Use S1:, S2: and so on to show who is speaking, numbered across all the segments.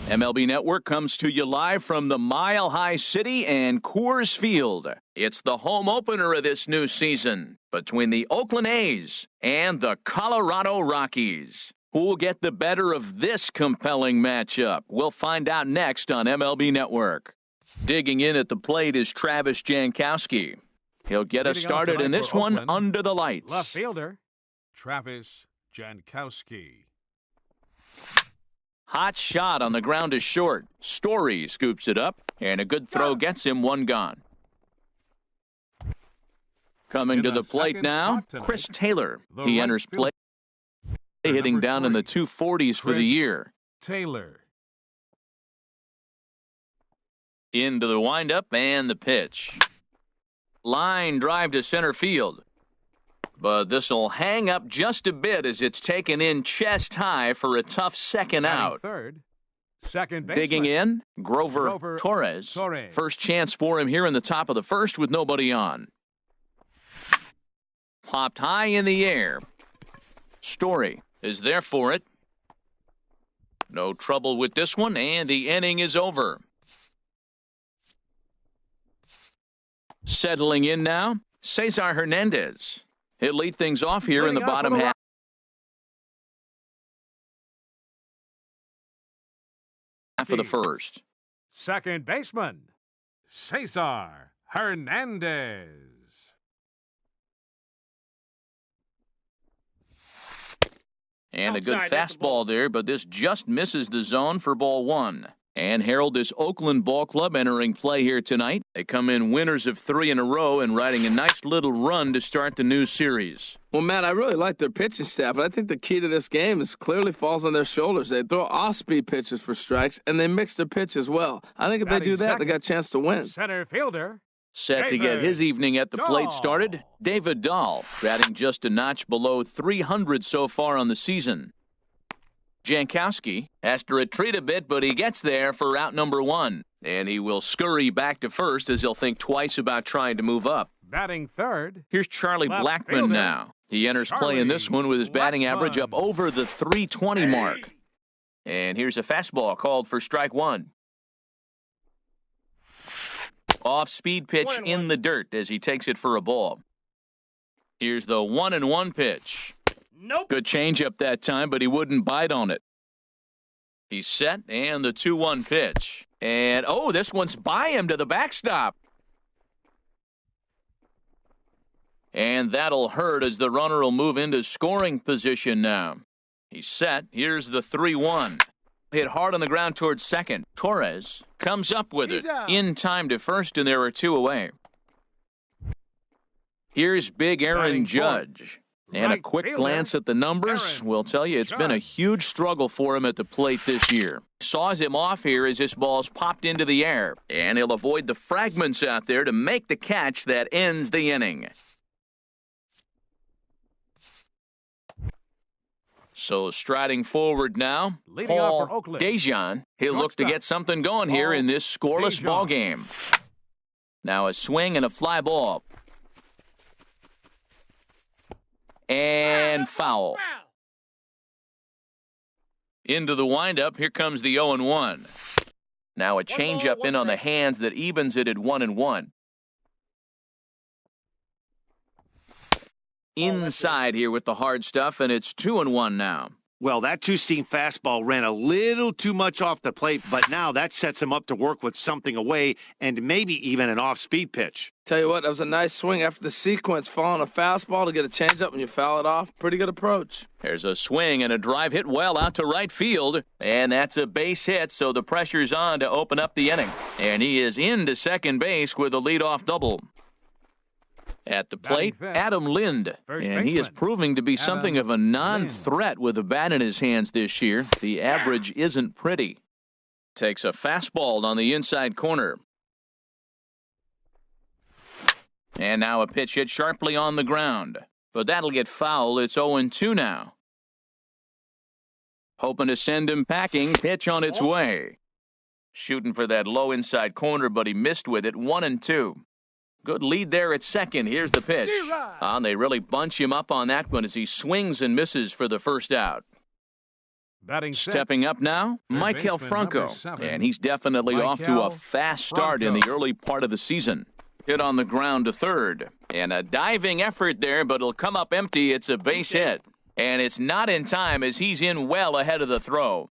S1: MLB Network comes to you live from the Mile High City and Coors Field. It's the home opener of this new season between the Oakland A's and the Colorado Rockies. Who will get the better of this compelling matchup? We'll find out next on MLB Network. Digging in at the plate is Travis Jankowski. He'll get us started in this one under the lights.
S2: Left fielder, Travis Jankowski.
S1: Hot shot on the ground is short. Story scoops it up, and a good throw gets him one gone. Coming to the plate now, Chris Taylor. He enters play, hitting down in the 240s for the year.
S2: Taylor.
S1: Into the windup and the pitch. Line drive to center field. But this will hang up just a bit as it's taken in chest high for a tough second out.
S2: Third, second baseman.
S1: Digging in, Grover Torres. First chance for him here in the top of the first with nobody on. Popped high in the air. Story is there for it. No trouble with this one, and the inning is over. Settling in now, Cesar Hernandez. He'll lead things off here in the bottom half of the first.
S2: Second baseman, Cesar Hernandez.
S1: And a good fastball there, but this just misses the zone for ball one. And Harold, this Oakland ball club entering play here tonight. They come in winners of 3 in a row and riding a nice little run to start the new series.
S3: Well, Matt, I really like their pitching staff, but I think the key to this game is clearly falls on their shoulders. They throw off-speed pitches for strikes, and they mix their pitch as well. I think if they do that, they got a chance to win.
S2: Center fielder.
S1: Set to get his evening at the plate started, David Dahl, batting just a notch below 300 so far on the season. Jankowski has to retreat a bit, but he gets there for out number 1. And he will scurry back to first as he'll think twice about trying to move up.
S2: Batting third.
S1: Here's Charlie Blackmon now. He enters play in this one with his batting average up over the 320 mark. And here's a fastball called for strike 1. Off-speed pitch in the dirt as he takes it for a ball. Here's the 1-1 pitch.
S4: Nope.
S1: Good changeup that time, but he wouldn't bite on it. He's set, and the 2-1 pitch. And, oh, this one's by him to the backstop. And that'll hurt as the runner will move into scoring position now. He's set. Here's the 3-1. Hit hard on the ground towards second. Torres comes up with it. In time to first, and there are 2 away. Here's big Aaron Judge. And a quick glance at the numbers will tell you it's been a huge struggle for him at the plate this year. Saws him off here as this ball's popped into the air. And he'll avoid the fragments out there to make the catch that ends the inning. So striding forward now, Paul DeJong. He'll look to get something going here in this scoreless ball game. Now a swing and a fly ball. And foul. Into the windup, here comes the 0-1. Now a changeup in on the hands that evens it at 1-1. Inside here with the hard stuff, and it's 2-1 now.
S4: Well, that two-seam fastball ran a little too much off the plate, but now that sets him up to work with something away and maybe even an off-speed pitch.
S3: Tell you what, that was a nice swing after the sequence, following a fastball to get a changeup and you foul it off. Pretty good approach.
S1: There's a swing and a drive hit well out to right field, and that's a base hit, so the pressure's on to open up the inning. And he is into second base with a leadoff double. At the plate, Adam Lind, and he is proving to be something of a non-threat with a bat in his hands this year. The average isn't pretty. Takes a fastball on the inside corner. And now a pitch hit sharply on the ground. But that'll get foul. It's 0-2 now. Hoping to send him packing. Pitch on its way. Shooting for that low inside corner, but he missed with it. 1-2. Good lead there at second. Here's the pitch. They really bunch him up on that one as he swings and misses for the first out.
S2: Batting sixth,
S1: Stepping up now,
S2: third
S1: Maikel
S2: baseman,
S1: Franco.
S2: number 7,
S1: And he's definitely off to a
S2: Maikel
S1: fast start in the
S2: Franco.
S1: early part of the season. Hit on the ground to third. And a diving effort there, but it'll come up empty. It's a base hit. And it's not in time as he's in well ahead of the throw.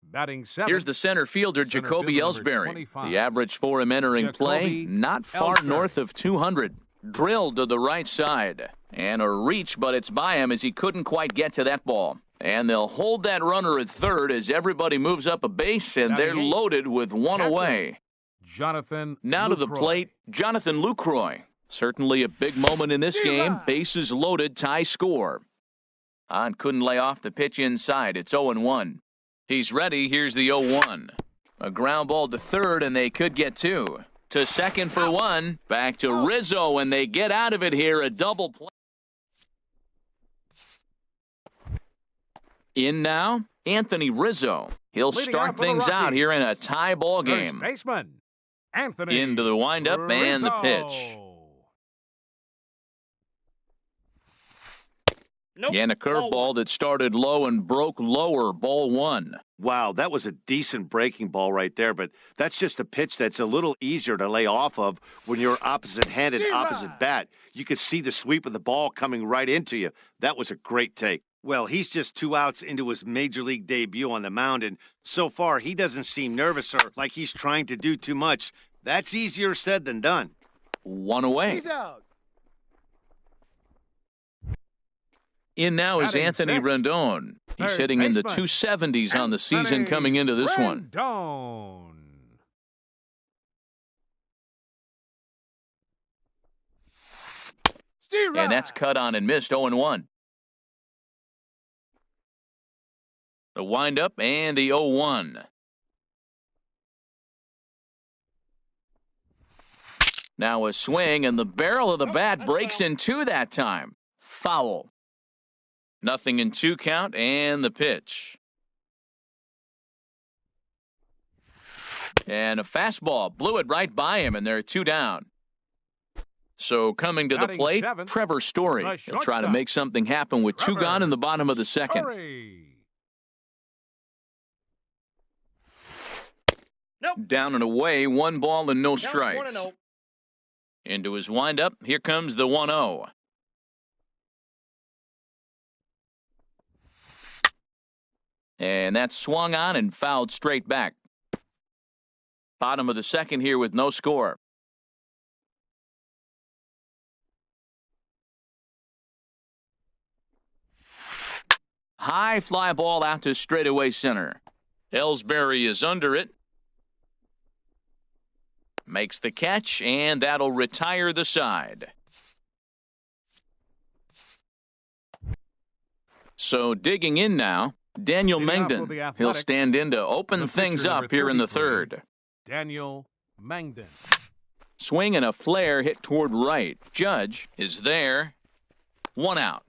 S2: Batting seventh,
S1: Here's the center fielder,
S2: Center
S1: Jacoby
S2: fielder, number
S1: Ellsbury.
S2: 25.
S1: The average for him entering play,
S2: Jacoby
S1: not far
S2: Ellsbury.
S1: north of 200. Drilled to the right side. And a reach, but it's by him as he couldn't quite get to that ball. And they'll hold that runner at third as everybody moves up a base, and they're
S2: Batting eighth,
S1: loaded with one
S2: catcher,
S1: away.
S2: Jonathan
S1: Now to the
S2: Lucroy.
S1: plate, Jonathan Lucroy. Certainly a big moment in this game. Bases loaded, tie score. On couldn't lay off the pitch inside. It's 0-1. He's ready. Here's the 0-1. A ground ball to third, and they could get two. To second for one. Back to Rizzo, and they get out of it here. A double play. In now, Anthony Rizzo. He'll
S2: Leading
S1: start
S2: off for the
S1: things out
S2: Rockies.
S1: here in a tie ball
S2: First
S1: game.
S2: baseman, Anthony
S1: Into the windup and the pitch.
S4: Nope.
S1: And a curveball that started low and broke lower, ball one.
S4: Wow, that was a decent breaking ball right there, but that's just a pitch that's a little easier to lay off of when you're opposite-handed, opposite bat. You could see the sweep of the ball coming right into you. That was a great take. Well, he's just 2 outs into his major league debut on the mound, and so far he doesn't seem nervous or like he's trying to do too much. That's easier said than done.
S1: One away.
S5: He's out.
S1: In now is
S2: Batting
S1: Anthony
S2: sixth.
S1: Rendon. He's
S2: Third
S1: hitting in the
S2: baseman,
S1: 270s on the season
S2: Anthony
S1: coming into this one.
S2: Rendon.
S5: Steve
S1: And that's cut on and missed 0-1. The windup and the 0-1. Now a swing, and the barrel of the bat breaks in two that time. Foul. Nothing in 2 count, and the pitch. And a fastball blew it right by him, and they're 2 down. So coming to the
S2: Batting
S1: plate,
S2: seventh,
S1: Trevor Story.
S2: the
S1: He'll try to
S2: shortstop.
S1: make something happen with 2
S2: Trevor
S1: gone in the bottom of the second.
S2: Story.
S1: Down and away, 1 ball and no
S5: Counts
S1: strikes.
S5: 1-0.
S1: Into his windup, here comes the 1-0. And that's swung on and fouled straight back. Bottom of the second here with no score. High fly ball out to straightaway center. Ellsbury is under it. Makes the catch, and that'll retire the side. So digging in now, Daniel
S2: Leading off will
S1: Mengden.
S2: be
S1: He'll
S2: Athletics.
S1: stand in to open
S2: The
S1: things
S2: pitcher,
S1: up
S2: number
S1: here in the
S2: 33.
S1: third.
S2: Daniel Mangden.
S1: Swing and a flare hit toward right. Judge is there. 1 out.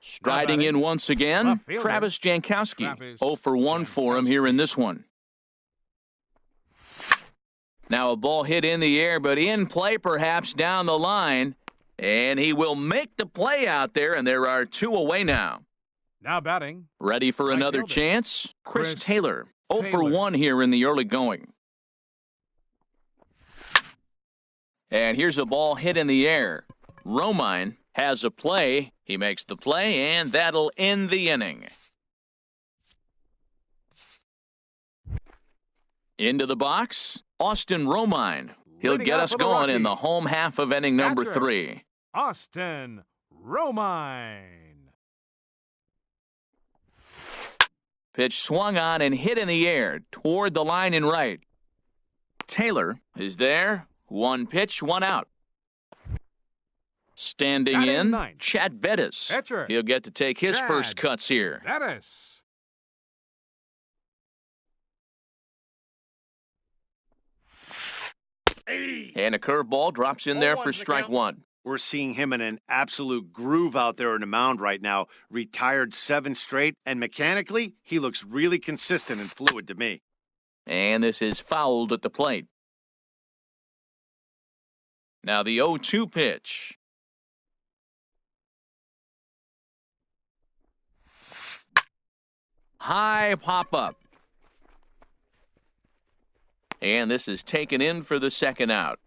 S1: Striding
S2: batting,
S1: in once again,
S2: left fielder,
S1: Travis Jankowski.
S2: Travis
S1: 0 for 1 for him here in this one. Now a ball hit in the air, but in play perhaps down the line. And he will make the play out there, and there are 2 away now.
S2: Now batting,
S1: Ready for
S2: Right
S1: another
S2: fielder.
S1: chance? Chris
S2: Chris
S1: Taylor. 0 for
S2: Taylor.
S1: 1 here in the early going. And here's a ball hit in the air. Romine has a play. He makes the play, and that'll end the inning. Into the box, Austin Romine. He'll
S2: Leading
S1: get
S2: off
S1: us
S2: for the
S1: going in the
S2: Rockies.
S1: home half of inning number
S2: Catcher.
S1: 3.
S2: Austin Romine.
S1: Pitch swung on and hit in the air toward the line and right. Taylor is there. 1 pitch, 1 out. Standing
S2: Batting
S1: in,
S2: ninth.
S1: Chad Bettis.
S2: Pitcher.
S1: He'll get to take his
S2: Chad
S1: first cuts here.
S2: Bettis.
S1: And a curveball drops in there for strike 1.
S4: We're seeing him in an absolute groove out there in the mound right now. Retired 7 straight, and mechanically, he looks really consistent and fluid to me.
S1: And this is fouled at the plate. Now the 0-2 pitch. High pop-up. And this is taken in for the second out.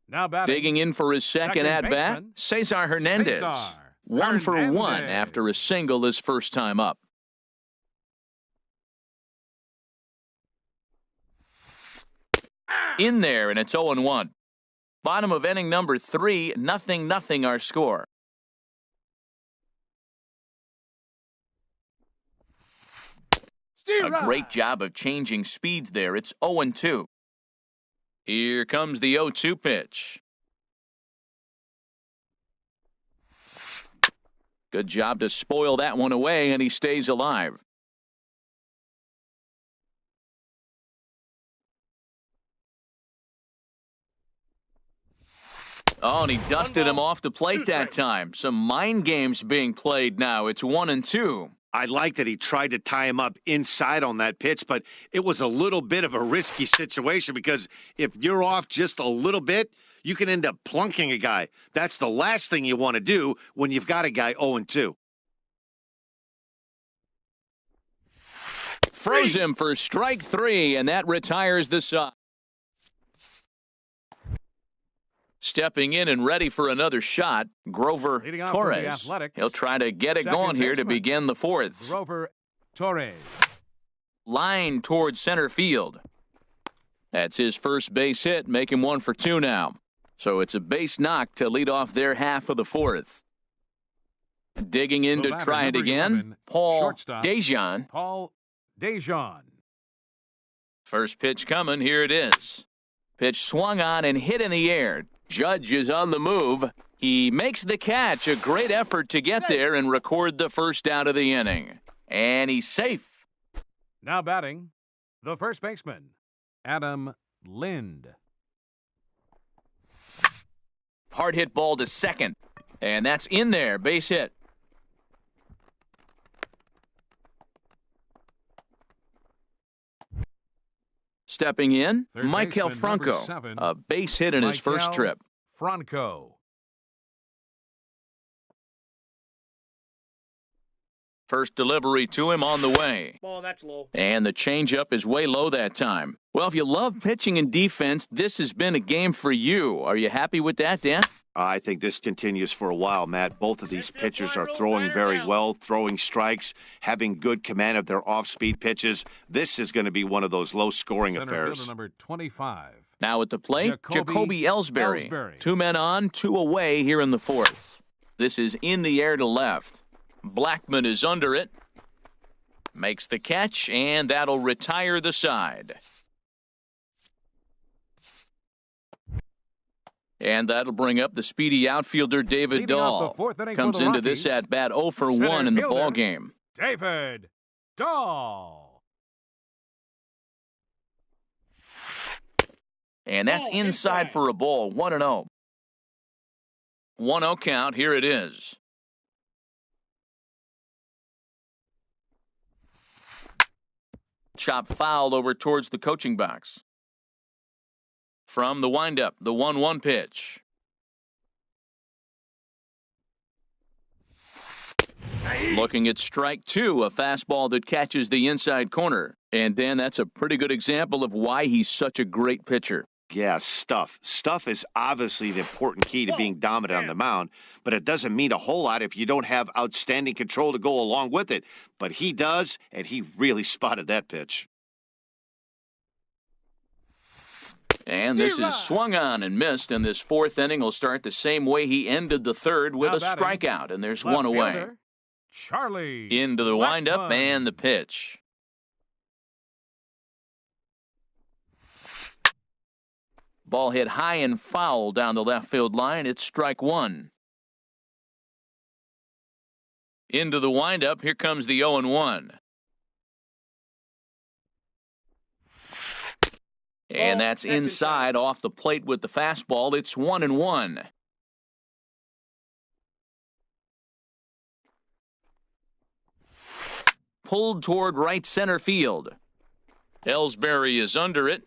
S2: Now batting.
S1: Digging in for his second at-bat, Cesar Hernandez. 1 for 1 after a single his first time up. In there, and it's 0-1. Bottom of inning number 3, 0-0 our score. A great job of changing speeds there. It's 0-2. Here comes the 0-2 pitch. Good job to spoil that one away, and he stays alive. Oh, and he dusted him off the plate that time. Some mind games being played now. It's 1-2.
S4: I like that he tried to tie him up inside on that pitch, but it was a little bit of a risky situation because if you're off just a little bit, you can end up plunking a guy. That's the last thing you want to do when you've got a guy 0-2.
S1: Froze him for strike 3, and that retires the side. Stepping in and ready for another shot, Grover Torres. He'll try to get it going here to begin the fourth.
S2: Grover Torres.
S1: Line towards center field. That's his first base hit, making 1 for 2 now. So it's a base knock to lead off their half of the fourth. Digging in to try it again, Paul Dejan.
S2: Paul Dejan.
S1: First pitch coming, here it is. Pitch swung on and hit in the air. Judge is on the move. He makes the catch. A great effort to get there and record the first out of the inning. And he's safe.
S2: Now batting, the first baseman, Adam Lind.
S1: Hard hit ball to second. And that's in there. Base hit. Stepping in, Maikel Franco, a base hit in his first trip.
S2: Franco.
S1: First delivery to him on the way.
S5: Ball, that's low.
S1: And the changeup is way low that time. Well, if you love pitching and defense, this has been a game for you. Are you happy with that, Dan?
S4: I think this continues for a while, Matt. Both of these pitchers are throwing very well, throwing strikes, having good command of their off-speed pitches. This is going to be one of those low-scoring affairs.
S2: Number 25.
S1: Now at the plate, Jacoby Ellsbury. 2 men on, 2 away here in the fourth. This is in the air to left. Blackman is under it. Makes the catch, and that'll retire the side. And that'll bring up the speedy outfielder David Dahl. Comes into this at-bat 0 for 1 in the ballgame.
S2: David Dahl.
S1: And that's inside for a ball, 1-0. 1-0 count, here it is. Chop fouled over towards the coaching box. From the windup, the 1-1 pitch. Looking at strike 2, a fastball that catches the inside corner. And Dan, that's a pretty good example of why he's such a great pitcher.
S4: Yeah, stuff. Stuff is obviously the important key to being dominant on the mound, but it doesn't mean a whole lot if you don't have outstanding control to go along with it. But he does, and he really spotted that pitch.
S1: And this is swung on and missed, and this fourth inning will start the same way he ended the third with a strikeout, and there's one away.
S2: Charlie.
S1: Into the windup and the pitch. Ball hit high and foul down the left field line. It's strike 1. Into the windup. Here comes the 0-1. And that's inside off the plate with the fastball. It's 1-1. Pulled toward right center field. Ellsbury is under it.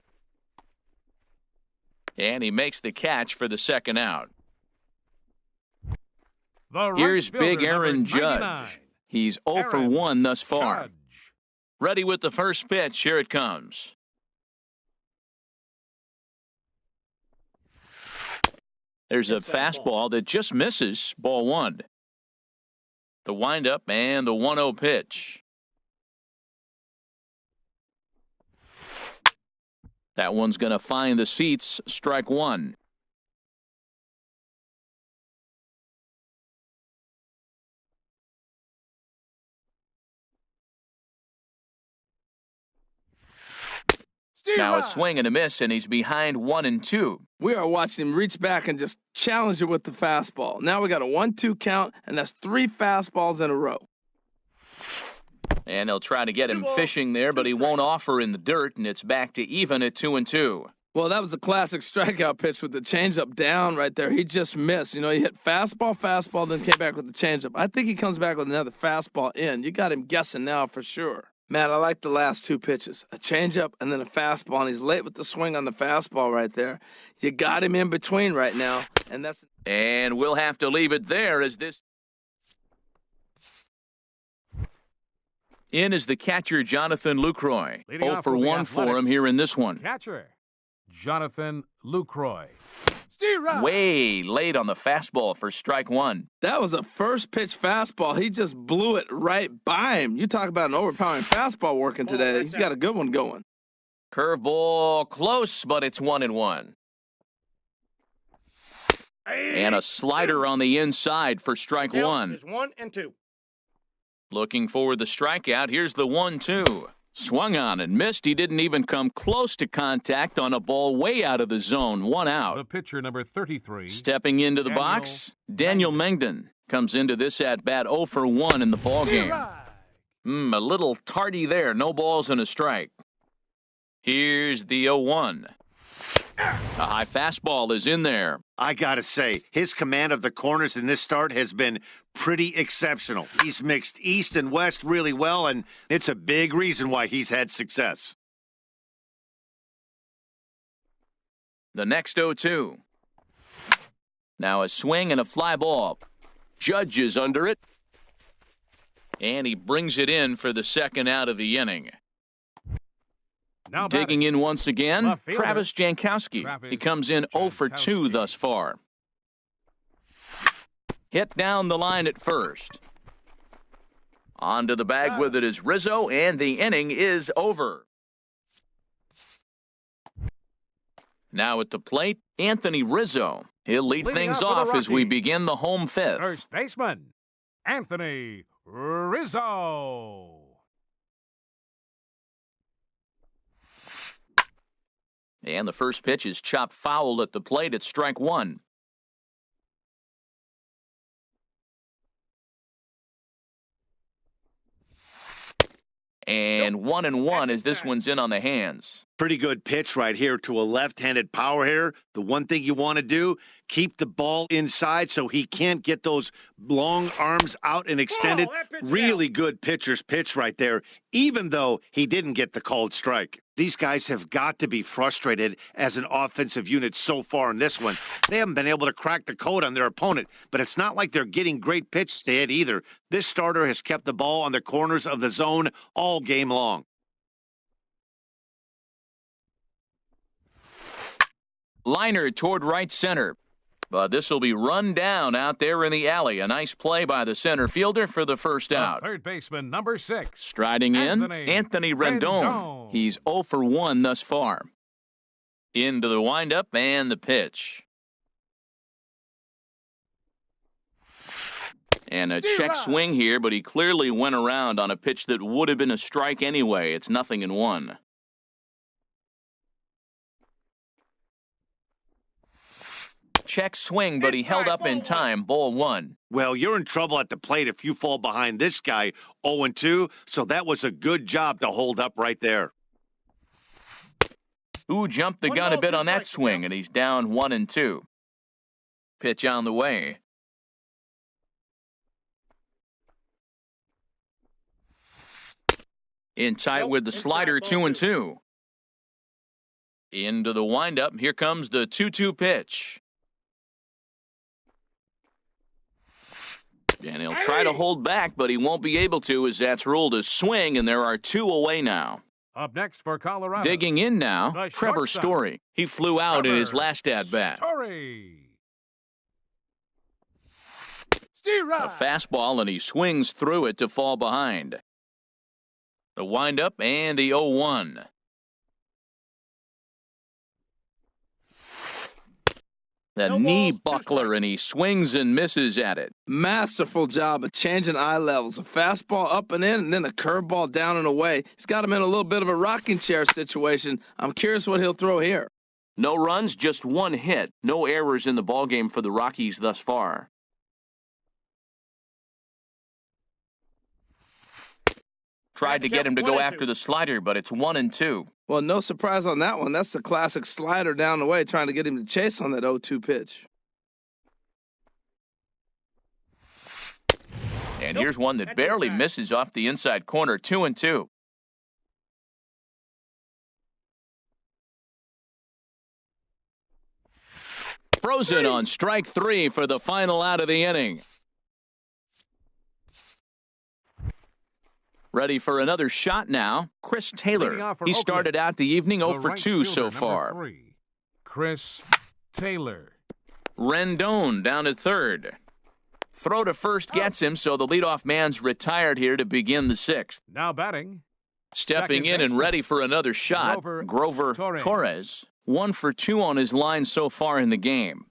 S1: And he makes the catch for the second out. Here's big Aaron Judge. He's 0 for
S2: Aaron
S1: 1 thus far.
S2: Judge.
S1: Ready with the first pitch. Here it comes. There's a fastball that just misses. Ball 1. The windup and the 1-0 pitch. That one's going to find the seats. Strike 1. Now a swing and a miss, and he's behind 1-2.
S3: We are watching him reach back and just challenge it with the fastball. Now we got a 1-2 count, and that's 3 fastballs in a row.
S1: And he'll try to get him fishing there, but he won't offer in the dirt, and it's back to even at 2-2.
S3: Well, that was a classic strikeout pitch with the changeup down right there. He just missed. You know, he hit fastball, then came back with the changeup. I think he comes back with another fastball in. You got him guessing now for sure. Matt, I like the last 2 pitches. A changeup and then a fastball, and he's late with the swing on the fastball right there. You got him in between right now, and that's...
S1: And we'll have to leave it there as this... In is the catcher, Jonathan Lucroy. 0 for 1 for him here in this one.
S2: Catcher, Jonathan Lucroy.
S1: Way late on the fastball for strike 1.
S3: That was a first pitch fastball. He just blew it right by him. You talk about an overpowering fastball working today. He's got a good one going.
S1: Curveball close, but it's 1-1. And a slider on the inside for strike 1.
S5: There's 1 and 2.
S1: Looking for the strikeout. Here's the 1-2. Swung on and missed. He didn't even come close to contact on a ball way out of the zone. 1 out.
S2: The pitcher, number 33.
S1: Stepping into the box, Daniel Mengden comes into this at-bat 0 for 1 in the ballgame. A little tardy there. No balls and a strike. Here's the 0-1. A high fastball is in there.
S4: I got to say, his command of the corners in this start has been pretty exceptional. He's mixed east and west really well, and it's a big reason why he's had success.
S1: The next 0-2. Now a swing and a fly ball. Judge is under it. And he brings it in for the second out of the inning.
S2: Now
S1: digging in once again, Travis Jankowski.
S2: Travis
S1: He comes in 0 for 2 thus far. Hit down the line at first. Onto the bag with it is Rizzo, and the inning is over. Now at the plate, Anthony Rizzo. He'll lead things off as we begin the home fifth.
S2: First baseman, Anthony Rizzo.
S1: And the first pitch is chopped foul at the plate at strike 1. And 1-1 as this one's in on the hands.
S4: Pretty good pitch right here to a left-handed power hitter. The one thing you want to do, keep the ball inside so he can't get those long arms out and extended. Really good pitcher's pitch right there, even though he didn't get the called strike. These guys have got to be frustrated as an offensive unit so far in this one. They haven't been able to crack the code on their opponent, but it's not like they're getting great pitches to hit either. This starter has kept the ball on the corners of the zone all game long.
S1: Liner toward right center. But this will be run down out there in the alley. A nice play by the center fielder for the first out.
S2: Third baseman, number 6.
S1: Striding in, Anthony Rendon. He's 0 for 1 thus far. Into the windup and the pitch. And a check swing here, but he clearly went around on a pitch that would have been a strike anyway. It's 0-1. Check swing, but he held up in time. Ball 1.
S4: Well, you're in trouble at the plate if you fall behind this guy 0-2, so that was a good job to hold up right there.
S1: Ooh, jumped the gun a bit on that swing, and he's down 1-2. Pitch on the way. In tight with the slider, 2-2. Into the windup. Here comes the 2-2 pitch. And he'll try to hold back, but he won't be able to, as that's ruled a swing, and there are 2 away now.
S2: Up next for Colorado.
S1: Digging in now,
S2: The
S1: Trevor
S2: shortstop.
S1: Story. He flew out in his
S2: Trevor
S1: last at-bat.
S2: Story.
S1: A fastball, and he swings through it to fall behind. The windup and the 0-1. The knee buckler, and he swings and misses at it.
S3: Masterful job of changing eye levels. A fastball up and in, and then a curveball down and away. He's got him in a little bit of a rocking chair situation. I'm curious what he'll throw here.
S1: No runs, just 1 hit. No errors in the ballgame for the Rockies thus far. Tried to get him to go after the slider, but it's 1-2.
S3: Well, no surprise on that one. That's the classic slider down the way, trying to get him to chase on that 0-2 pitch.
S1: And here's one that barely misses off the inside corner, 2-2. Frozen on strike 3 for the final out of the inning. Ready for another shot now, Chris Taylor. He started out the evening 0 for 2 so far.
S2: 3, Chris Taylor.
S1: Rendon down at third. Throw to first gets him, so the leadoff man's retired here to begin the 6th.
S2: Now batting.
S1: Stepping in and ready for another shot, Grover Torres. 1 for 2 on his line so far in the game.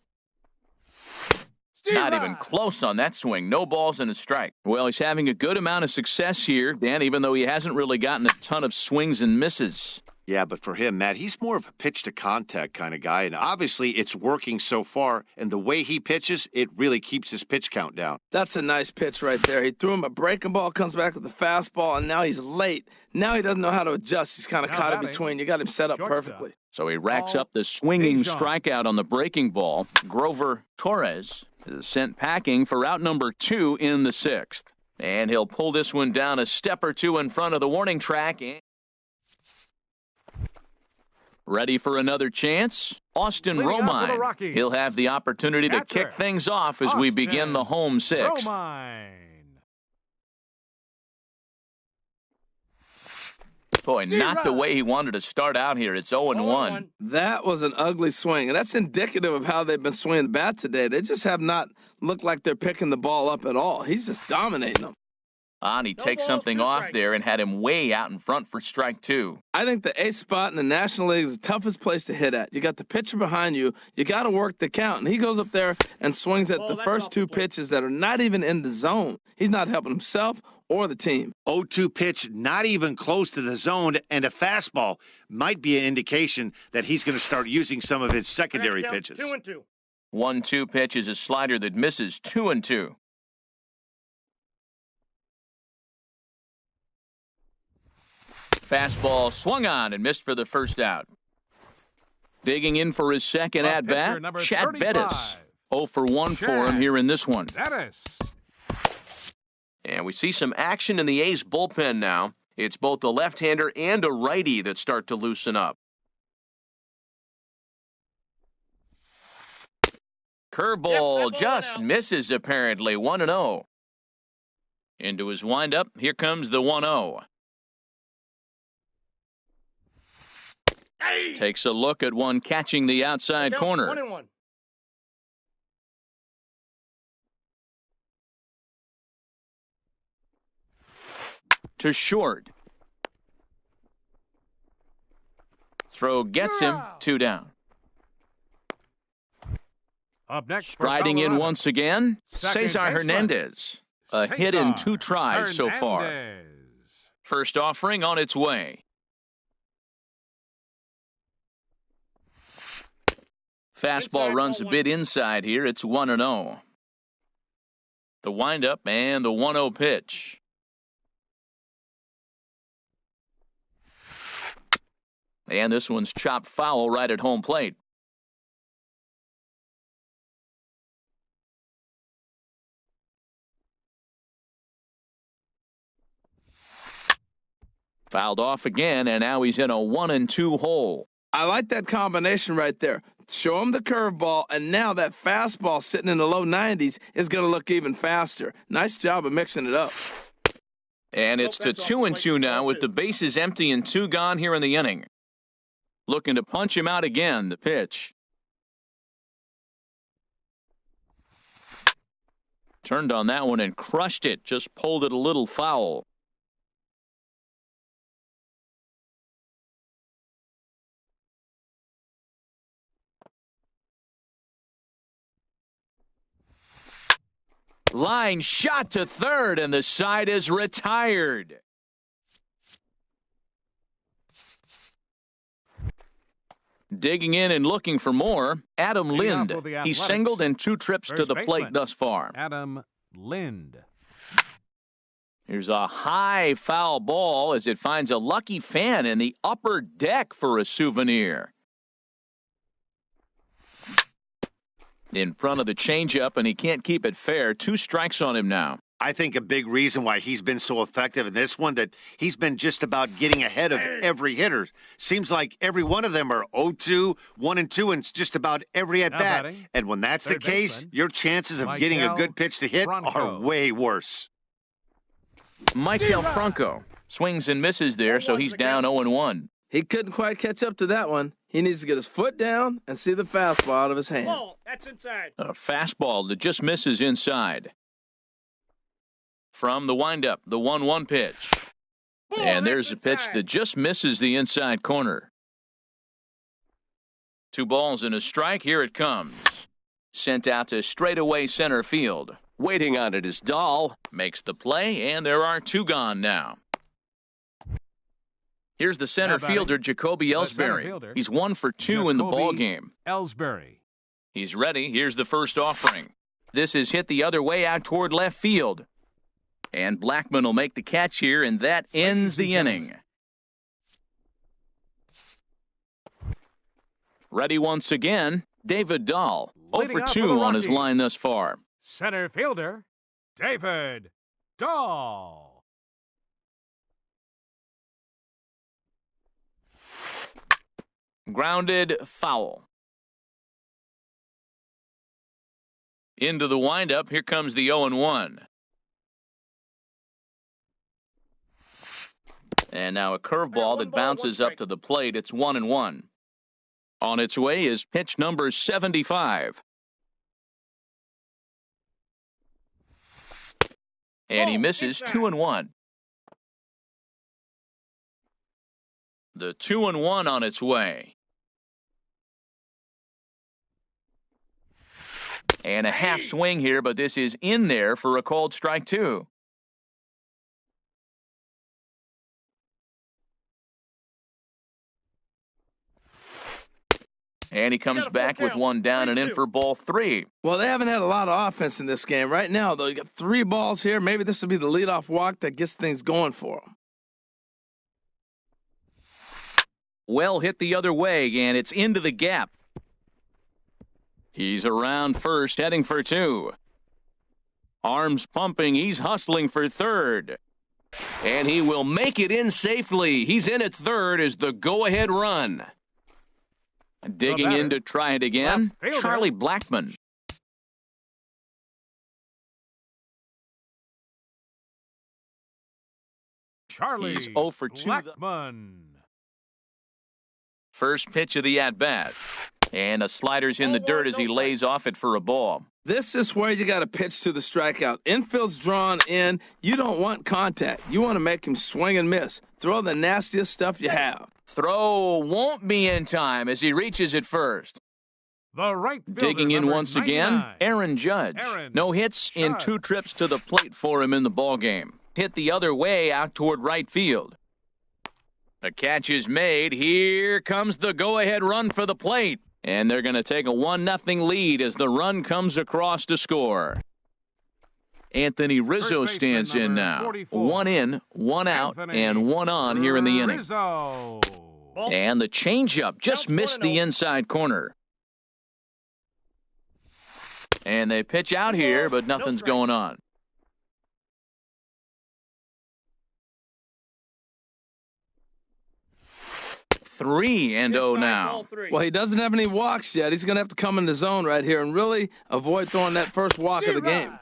S1: Not even close on that swing. No balls and a strike. Well, he's having a good amount of success here, Dan, even though he hasn't really gotten a ton of swings and misses.
S4: Yeah, but for him, Matt, he's more of a pitch-to-contact kind of guy, and obviously it's working so far, and the way he pitches, it really keeps his pitch count down.
S3: That's a nice pitch right there. He threw him a breaking ball, comes back with a fastball, and now he's late. Now he doesn't know how to adjust. He's kind of caught in between. You got him set up perfectly.
S1: So he racks up the swinging strikeout on the breaking ball. Grover Torres is sent packing for out number 2 in the 6th. And he'll pull this one down a step or 2 in front of the warning track. Ready for another chance? Austin Romine. He'll have the opportunity to kick things off as we begin the home 6th. Boy, not the way he wanted to start out here. It's 0-1.
S3: That was an ugly swing, and that's indicative of how they've been swinging the bat today. They just have not looked like they're picking the ball up at all. He's just dominating them.
S1: He takes something off there and had him way out in front for strike 2.
S3: I think the ace spot in the National League is the toughest place to hit at. You got the pitcher behind you. You got to work the count. And he goes up there and swings at the first 2 pitches that are not even in the zone. He's not helping himself or the team.
S4: 0-2 pitch, not even close to the zone, and a fastball might be an indication that he's going to start using some of his secondary pitches.
S5: 2-2.
S1: 1-2 pitch is a slider that misses 2-2. Fastball swung on and missed for the first out. Digging in for his second at-bat, Chad Bettis. 0 for 1 for him here in this one. And we see some action in the A's bullpen now. It's both a left-hander and a righty that start to loosen up. Curveball just misses apparently. 1-0. Into his windup, here comes the 1-0. Takes a look at one catching the outside corner.
S5: 1-1.
S1: To short. Throw gets him. 2 down.
S2: Up next,
S1: striding in once again, Cesar Hernandez. A hit in 2 tries so far. First offering on its way. Fastball runs a bit inside here. It's 1-0. The windup and the 1-0 pitch. And this one's chopped foul right at home plate. Fouled off again, and now he's in a 1-2 hole.
S3: I like that combination right there. show him the curveball, and now that fastball sitting in the low 90s is going to look even faster. Nice job of mixing it up.
S1: And it's to 2-2 now with the bases empty and 2 gone here in the inning. Looking to punch him out again, the pitch. Turned on that one and crushed it, just pulled it a little foul. Line shot to third, and the side is retired. Digging in and looking for more, Adam Lind. He's singled in 2 trips to the plate thus far.
S2: Adam Lind.
S1: Here's a high foul ball as it finds a lucky fan in the upper deck for a souvenir. In front of the changeup, and he can't keep it fair. 2 strikes on him now.
S4: I think a big reason why he's been so effective in this one, that he's been just about getting ahead of every hitter. Seems like every one of them are 0-2, 1-2, and it's just about every at-bat. And when that's the case, your chances of getting a good pitch to hit are way worse.
S1: Maikel Franco swings and misses there, so he's down 0-1.
S3: He couldn't quite catch up to that one. He needs to get his foot down and see the fastball out of his hand.
S5: That's inside.
S1: A fastball that just misses inside. From the windup, the 1-1 pitch. And there's a pitch that just misses the inside corner. 2 balls and a strike. Here it comes. Sent out to straightaway center field. Waiting on it is Dahl. Makes the play, and there are 2 gone now. Here's the center fielder, Jacoby Ellsbury. He's 1 for 2 in the ball game.
S2: Ellsbury.
S1: He's ready. Here's the first offering. This is hit the other way out toward left field. And Blackman will make the catch here, and that ends the inning. Ready once again, David Dahl. 0 for 2 on his line thus far.
S2: Center fielder, David Dahl.
S1: Grounded foul. Into the windup. Here comes the 0-1. And now a curveball that bounces up to the plate. It's 1-1. On its way is pitch number 75. And he misses 2-1. The 2-1 on its way. And a half swing here, but this is in there for a called strike 2. And he comes back with 1 down and in for ball 3.
S3: Well, they haven't had a lot of offense in this game. Right now, though, you got 3 balls here. Maybe this will be the leadoff walk that gets things going for them.
S1: Well hit the other way, and it's into the gap. He's around first, heading for 2. Arms pumping, he's hustling for third. And he will make it in safely. He's in at third as the go-ahead run. Digging in to try it again, Charlie Blackman. He's 0 for 2.
S2: Blackman.
S1: First pitch of the at-bat. And a slider's in the dirt as he lays off it for a ball.
S3: This is where you got to pitch to the strikeout. Infield's drawn in. You don't want contact. You want to make him swing and miss. Throw the nastiest stuff you have.
S1: Throw won't be in time as he reaches it first.
S2: The right fielder,
S1: digging in once
S2: 99.
S1: again, Aaron Judge. No hits in 2 trips to the plate for him in the ballgame. Hit the other way out toward right field. The catch is made. Here comes the go-ahead run for the plate. And they're going to take a 1-0 lead as the run comes across to score. Anthony Rizzo stands in now.
S2: 44.
S1: 1 in, 1 out, and 1 on here in the inning.
S2: Rizzo.
S1: And the changeup just missed the inside corner. And they pitch out here, but nothing's going on. 3-0 now.
S3: Well, he doesn't have any walks yet. He's going to have to come in the zone right here and really avoid throwing that first walk of the game.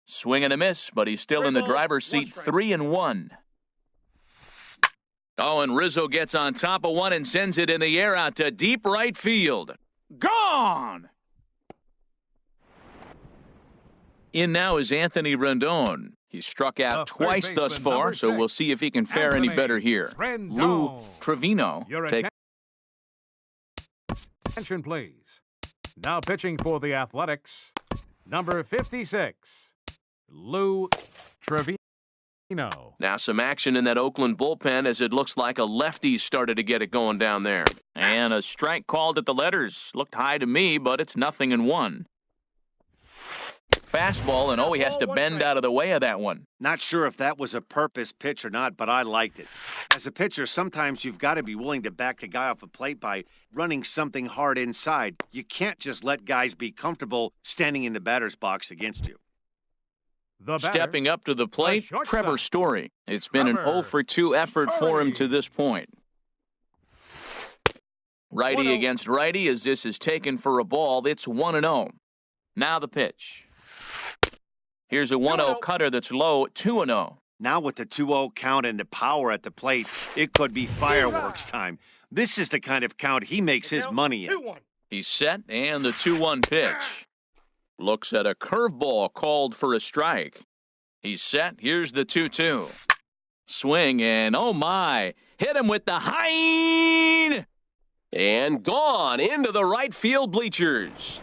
S1: Swing and a miss, but he's still in the driver's seat, 3-1. Oh, and Rizzo gets on top of one and sends it in the air out to deep right field. Gone! In now is Anthony Rendon. He's struck out twice thus far, so we'll see if he can fare any better here. Lou Trevino.
S2: Attention, please. Now pitching for the Athletics, number 56, Lou Trevino.
S1: Now some action in that Oakland bullpen as it looks like a lefty started to get it going down there. And a strike called at the letters. Looked high to me, but it's 0-1. Fastball, and he has to bend out of the way of that one.
S4: Not sure if that was a purpose pitch or not, but I liked it. As a pitcher, sometimes you've got to be willing to back the guy off the plate by running something hard inside. You can't just let guys be comfortable standing in the batter's box against you.
S1: Stepping up to the plate, Trevor Story. It's been an 0-for-2 effort for him to this point. Righty against righty as this is taken for a ball. It's 1-0. Now the pitch. Here's a 1-0 cutter that's low, 2-0.
S4: Now with the 2-0 count and the power at the plate, it could be fireworks time. This is the kind of count he makes his money in.
S1: He's set, and the 2-1 pitch. Looks at a curveball called for a strike. He's set. Here's the 2-2. Swing, and oh my. Hit him with the hind. And gone into the right field bleachers.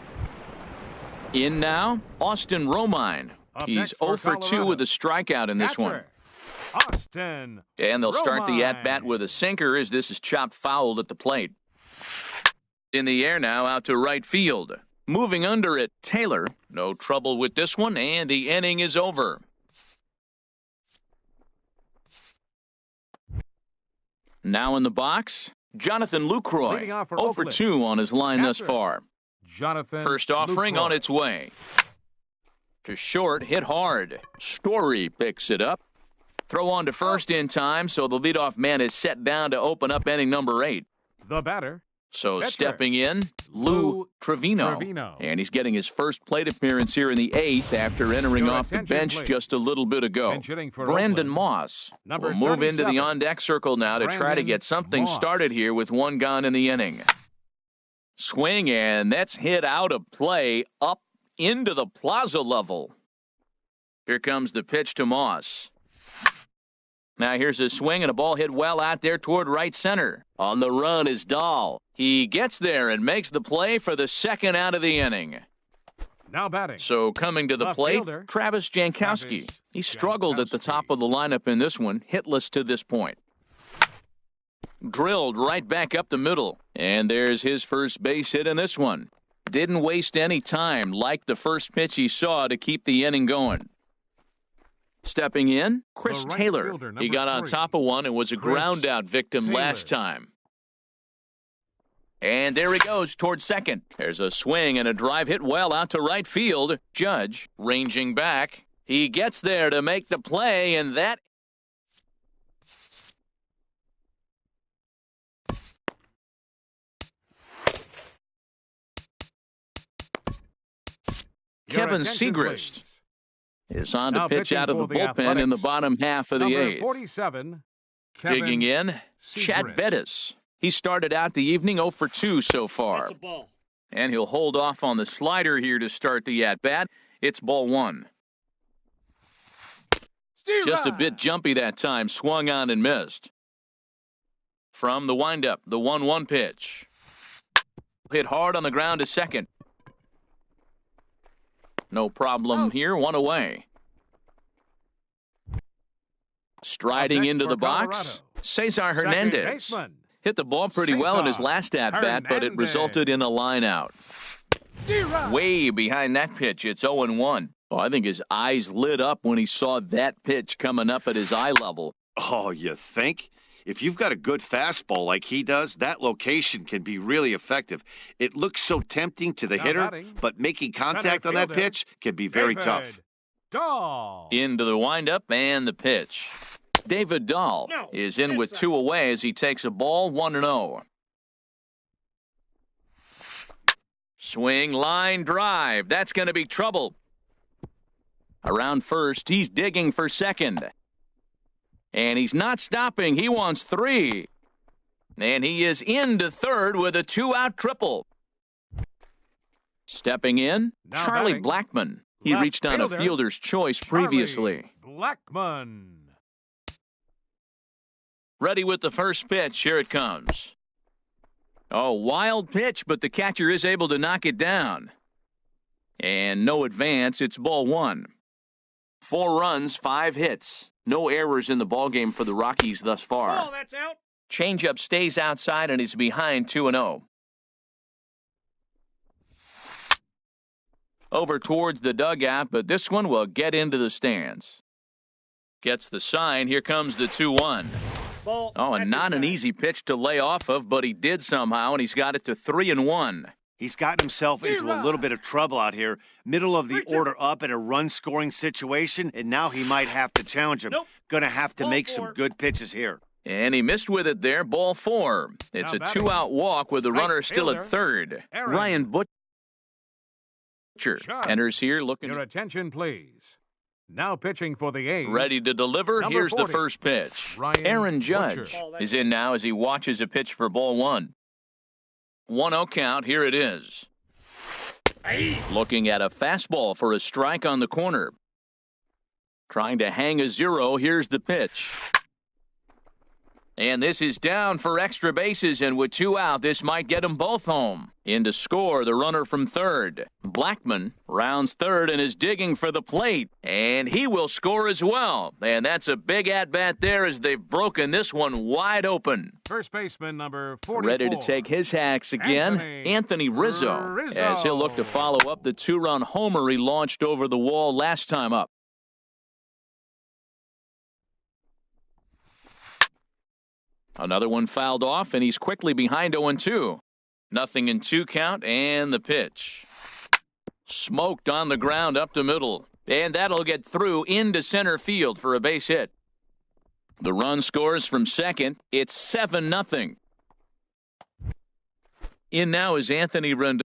S1: In now, Austin Romine. He's 0-for-2 with a strikeout in this one.
S2: Austin
S1: And they'll start the
S2: Romine.
S1: at-bat with a sinker as this is chopped foul at the plate. In the air now, out to right field. Moving under it, Taylor. No trouble with this one, and the inning is over. Now in the box, Jonathan Lucroy.
S2: Leading off for
S1: 0-for-2 on his line thus far.
S2: Jonathan
S1: First offering
S2: Lucroy.
S1: on its way. To short, hit hard. Story picks it up. Throw on to first in time, so the leadoff man is set down to open up inning number 8.
S2: The batter,
S1: So
S2: Veteran.
S1: stepping in, Lou Trevino.
S2: Trevino.
S1: And he's getting his first plate appearance here in the 8th after entering
S2: Your
S1: off the
S2: attention,
S1: bench
S2: please.
S1: just a little bit ago.
S2: Bench hitting for
S1: Brandon
S2: Oakland.
S1: Moss
S2: Number
S1: will move into the
S2: 37.
S1: on-deck circle now to try to
S2: Brandon
S1: get something
S2: Moss.
S1: started here with one gone in the inning. Swing, and that's hit out of play up into the plaza level. Here comes the pitch to Moss. Now here's a swing and a ball hit well out there toward right center. On the run is Dahl. He gets there and makes the play for the second out of the inning.
S2: now batting.
S1: So coming to the
S2: Left
S1: plate,
S2: fielder,
S1: Travis Jankowski.
S2: Travis
S1: He struggled at the
S2: Jankowski.
S1: top of the lineup in this one, hitless to this point. Drilled right back up the middle. And there's his first base hit in this one. Didn't waste any time like the first pitch he saw to keep the inning going. Stepping in, Chris
S2: The right
S1: Taylor.
S2: fielder,
S1: He
S2: number
S1: got on
S2: 3.
S1: top of one and was a
S2: Chris
S1: ground out victim
S2: Taylor.
S1: last time. And there he goes towards second. There's a swing and a drive hit well out to right field. Judge ranging back. He gets there to make the play, and that
S2: Your
S1: Kevin
S2: attention,
S1: Segrist
S2: please.
S1: is on to
S2: Now
S1: pitch
S2: pitching
S1: out of the
S2: for the
S1: bullpen in the
S2: Athletics,
S1: bottom half of the
S2: Number
S1: 8th.
S2: 47, Kevin
S1: Digging in, Chad
S2: Segrist.
S1: Bettis. He started out the evening 0-for-2 so far. And he'll hold off on the slider here to start the at-bat. It's ball 1. Just a bit jumpy that time, swung on and missed. From the windup, the 1-1 pitch. Hit hard on the ground to second. No problem here, one away. Striding
S2: next
S1: into
S2: for
S1: the box,
S2: Colorado.
S1: Cesar
S2: Second
S1: Hernandez.
S2: baseman,
S1: Hit the ball pretty well in his
S2: Cesar
S1: last at-bat, but it
S2: Hernandez.
S1: resulted in a line out. Way behind that pitch, it's 0-1. Oh, I think his eyes lit up when he saw that pitch coming up at his eye level.
S4: Oh, you think? If you've got a good fastball like he does, that location can be really effective. It looks so tempting to the
S2: Now
S4: hitter,
S2: batting,
S4: but making contact on that
S2: fielder,
S4: pitch can be very
S2: David
S4: tough.
S2: Dahl.
S1: Into the windup and the pitch. David Dahl is in with 2 away as he takes a ball 1-0. Swing, line, drive. That's going to be trouble. Around first, he's digging for second. And he's not stopping. He wants 3. And he is into third with a 2-out triple. Stepping in,
S2: Now
S1: Charlie
S2: batting.
S1: Blackmon. He
S2: Left
S1: reached on a
S2: fielder,
S1: fielder's choice
S2: Charlie
S1: previously.
S2: Blackmon.
S1: Ready with the first pitch. Here it comes. Oh, wild pitch, but the catcher is able to knock it down. And no advance. It's ball 1. 4 runs, 5 hits. No errors in the ballgame for the Rockies thus far.
S5: Oh, that's out.
S1: Changeup stays outside and is behind 2-0. Over towards the dugout, but this one will get into the stands. Gets the sign. Here comes the 2-1.
S5: Ball.
S1: Oh, and
S5: That's
S1: not an
S5: inside.
S1: easy pitch to lay off of, but he did somehow, and he's got it to 3-1.
S4: He's gotten himself into a little bit of trouble out here. Middle of the
S5: 3-2.
S4: order up in a run-scoring situation, and now he might have to challenge him.
S5: Nope.
S4: Going to have to
S5: Ball
S4: make
S5: 4.
S4: some good pitches here.
S1: And he missed with it there, ball 4. It's
S2: Now
S1: a
S2: batting.
S1: 2-out walk with the
S2: Right
S1: runner still at
S2: fielder,
S1: third.
S2: Aaron.
S1: Ryan Butcher
S2: Sharp.
S1: enters here looking
S2: Your attention, please. Now pitching for the A's.
S1: ready to deliver.
S2: Number
S1: Here's the
S2: 40,
S1: first pitch.
S2: Ryan
S1: Aaron Judge
S2: Butcher.
S5: Oh, that's
S1: is in now as he watches a pitch for ball 1. 1-0 count. Here it is. Looking at a fastball for a strike on the corner. Trying to hang a 0. Here's the pitch. And this is down for extra bases, and with 2 out, this might get them both home. In to score, the runner from third. Blackmon rounds third and is digging for the plate, and he will score as well. And that's a big at-bat there as they've broken this one wide open.
S2: First baseman number 44.
S1: Ready to take his hacks again, Anthony Rizzo, as he'll look to follow up the 2-run homer he launched over the wall last time up. Another one fouled off, and he's quickly behind 0-2. Nothing in 2 count, and the pitch. Smoked on the ground up the middle, and that'll get through into center field for a base hit. The run scores from second. It's 7-0. In now is Anthony Rendon.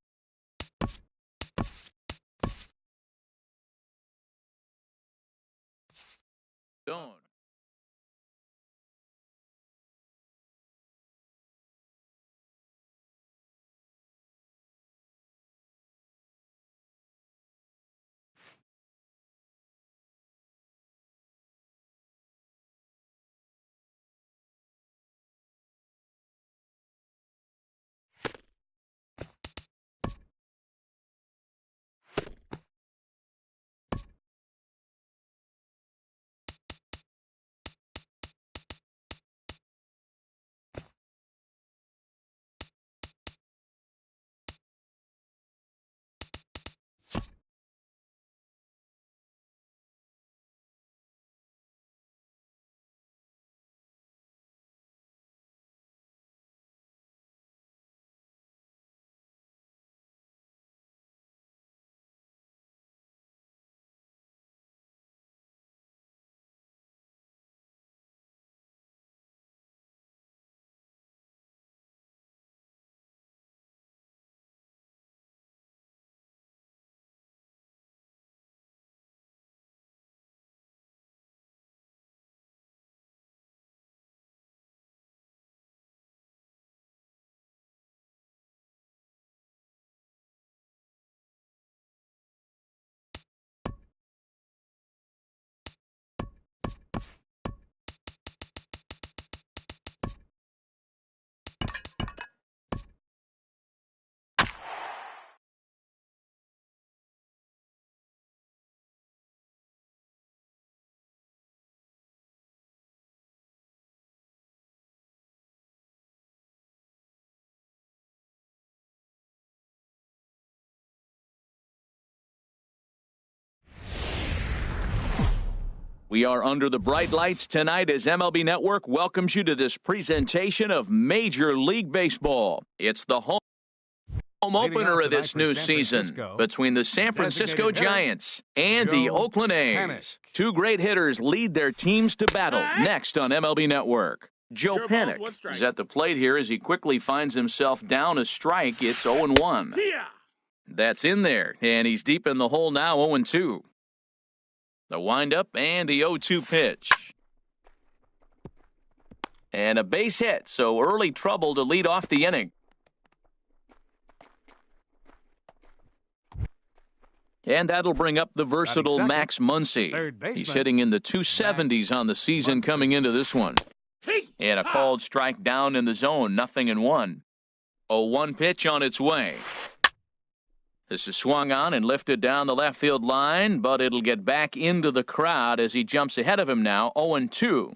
S1: We are under the bright lights tonight as MLB Network welcomes you to this presentation of Major League Baseball. It's the home Home
S2: Leading
S1: opener
S2: off
S1: of this
S2: tonight for
S1: new
S2: San
S1: season
S2: Francisco,
S1: between the San Francisco
S2: designated hitter,
S1: Giants and the
S2: Joe
S1: Oakland A's.
S2: Panik.
S1: Two great hitters lead their teams to battle next on MLB Network. Joe
S5: Sure balls,
S1: Panik
S5: one strike.
S1: is at the plate here as he quickly finds himself down a strike. It's 0-1.
S5: Yeah.
S1: That's in there, and he's deep in the hole now, 0-2. The windup and the 0-2 pitch. And a base hit, so early trouble to lead off the inning. And that'll bring up the versatile
S2: second,
S1: Max Muncy.
S2: third baseman,
S1: He's hitting in the 270s on the season coming into this one. And a called strike down in the zone, 0-1. 0-1 pitch on its way. This is swung on and lifted down the left field line, but it'll get back into the crowd as he jumps ahead of him now, 0-2.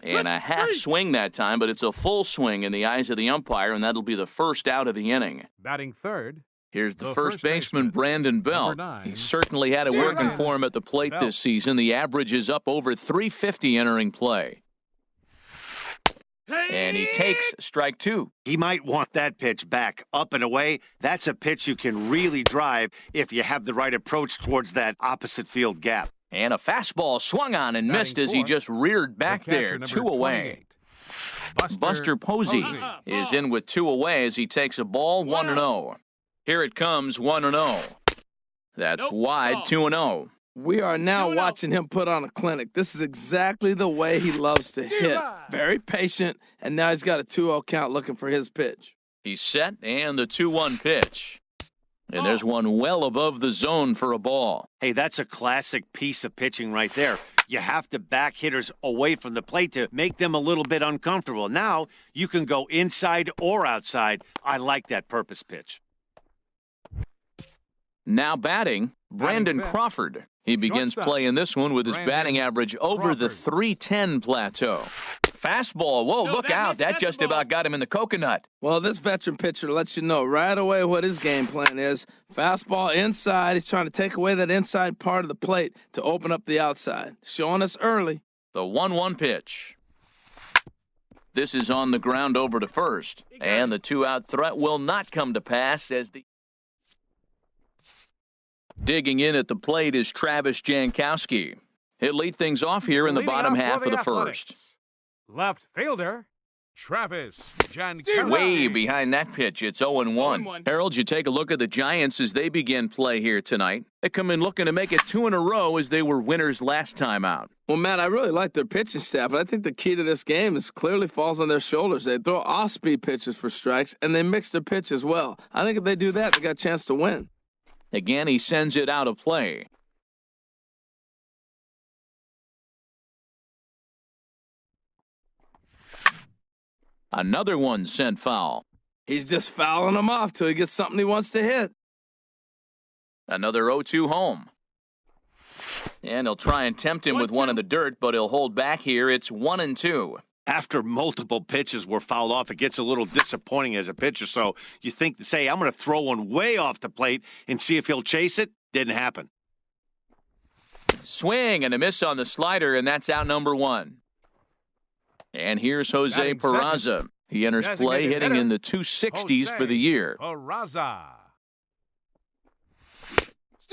S1: And a half swing that time, but it's a full swing in the eyes of the umpire, and that'll be the first out of the inning.
S2: Batting third,
S1: Here's the
S2: The
S1: first
S2: first
S1: baseman,
S2: baseman,
S1: Brandon Belt.
S2: number 9,
S1: He certainly had it working for him at the plate
S2: Belt.
S1: this season. The average is up over 350 entering play. And he takes strike 2.
S4: He might want that pitch back, up and away. That's a pitch you can really drive if you have the right approach towards that opposite field gap.
S1: And a fastball swung on and
S2: Batting
S1: missed as he
S2: fourth,
S1: just reared
S2: the
S1: back
S2: catcher,
S1: there,
S2: number
S1: 2 away.
S2: 28,
S1: Buster Posey is in with 2 away as he takes a ball, 1-0. Here it comes, 1-0. That's
S5: Nope.
S1: wide,
S5: Ball.
S1: 2-0.
S3: We are now
S5: 2-0.
S3: watching him put on a clinic. This is exactly the way he loves to hit. Very patient, and now he's got a 2-0 count looking for his pitch.
S1: He's set, and the 2-1 pitch. And there's one well above the zone for a ball.
S4: Hey, that's a classic piece of pitching right there. You have to back hitters away from the plate to make them a little bit uncomfortable. Now you can go inside or outside. I like that purpose pitch.
S1: Now batting, Brandon
S2: fifth.
S1: Crawford. He begins
S2: Shortstop.
S1: playing this one with his
S2: Brandon
S1: batting average over the
S2: Crawford.
S1: 310 plateau. Fastball. Whoa,
S5: No,
S1: look
S5: that
S1: out.
S5: missed.
S1: That
S5: That's
S1: just
S5: the ball.
S1: about got him in the coconut.
S3: Well, this veteran pitcher lets you know right away what his game plan is. Fastball inside. He's trying to take away that inside part of the plate to open up the outside. Showing us early.
S1: The 1-1 pitch. This is on the ground over to first. And the 2-out threat will not come to pass as the... Digging in at the plate is Travis Jankowski. He'll lead things off here in the
S2: Leading
S1: bottom
S2: off for
S1: half of the
S2: Athletics,
S1: first.
S2: Left fielder, Travis Jankowski.
S1: Way behind that pitch, it's 0-1.
S5: 0-1.
S1: Harold, you take a look at the Giants as they begin play here tonight. They come in looking to make it 2 in a row as they were winners last time out.
S3: Well, Matt, I really like their pitching staff, but I think the key to this game is clearly falls on their shoulders. They throw off-speed pitches for strikes, and they mix their pitch as well. I think if they do that, they got a chance to win.
S1: Again, he sends it out of play. Another one sent foul.
S3: He's just fouling them off till he gets something he wants to hit.
S1: Another 0-2 home. And he'll try and tempt him with one in the dirt, but he'll hold back here. It's 1-2.
S4: After multiple pitches were fouled off, it gets a little disappointing as a pitcher. So you think to say, I'm going to throw one way off the plate and see if he'll chase it. Didn't happen.
S1: Swing and a miss on the slider, and that's out number 1. And here's Jose
S2: Batting
S1: Peraza. He enters play
S2: Designated
S1: hitting
S2: hitter,
S1: in the 260s for the
S2: Jose
S1: year.
S2: Peraza.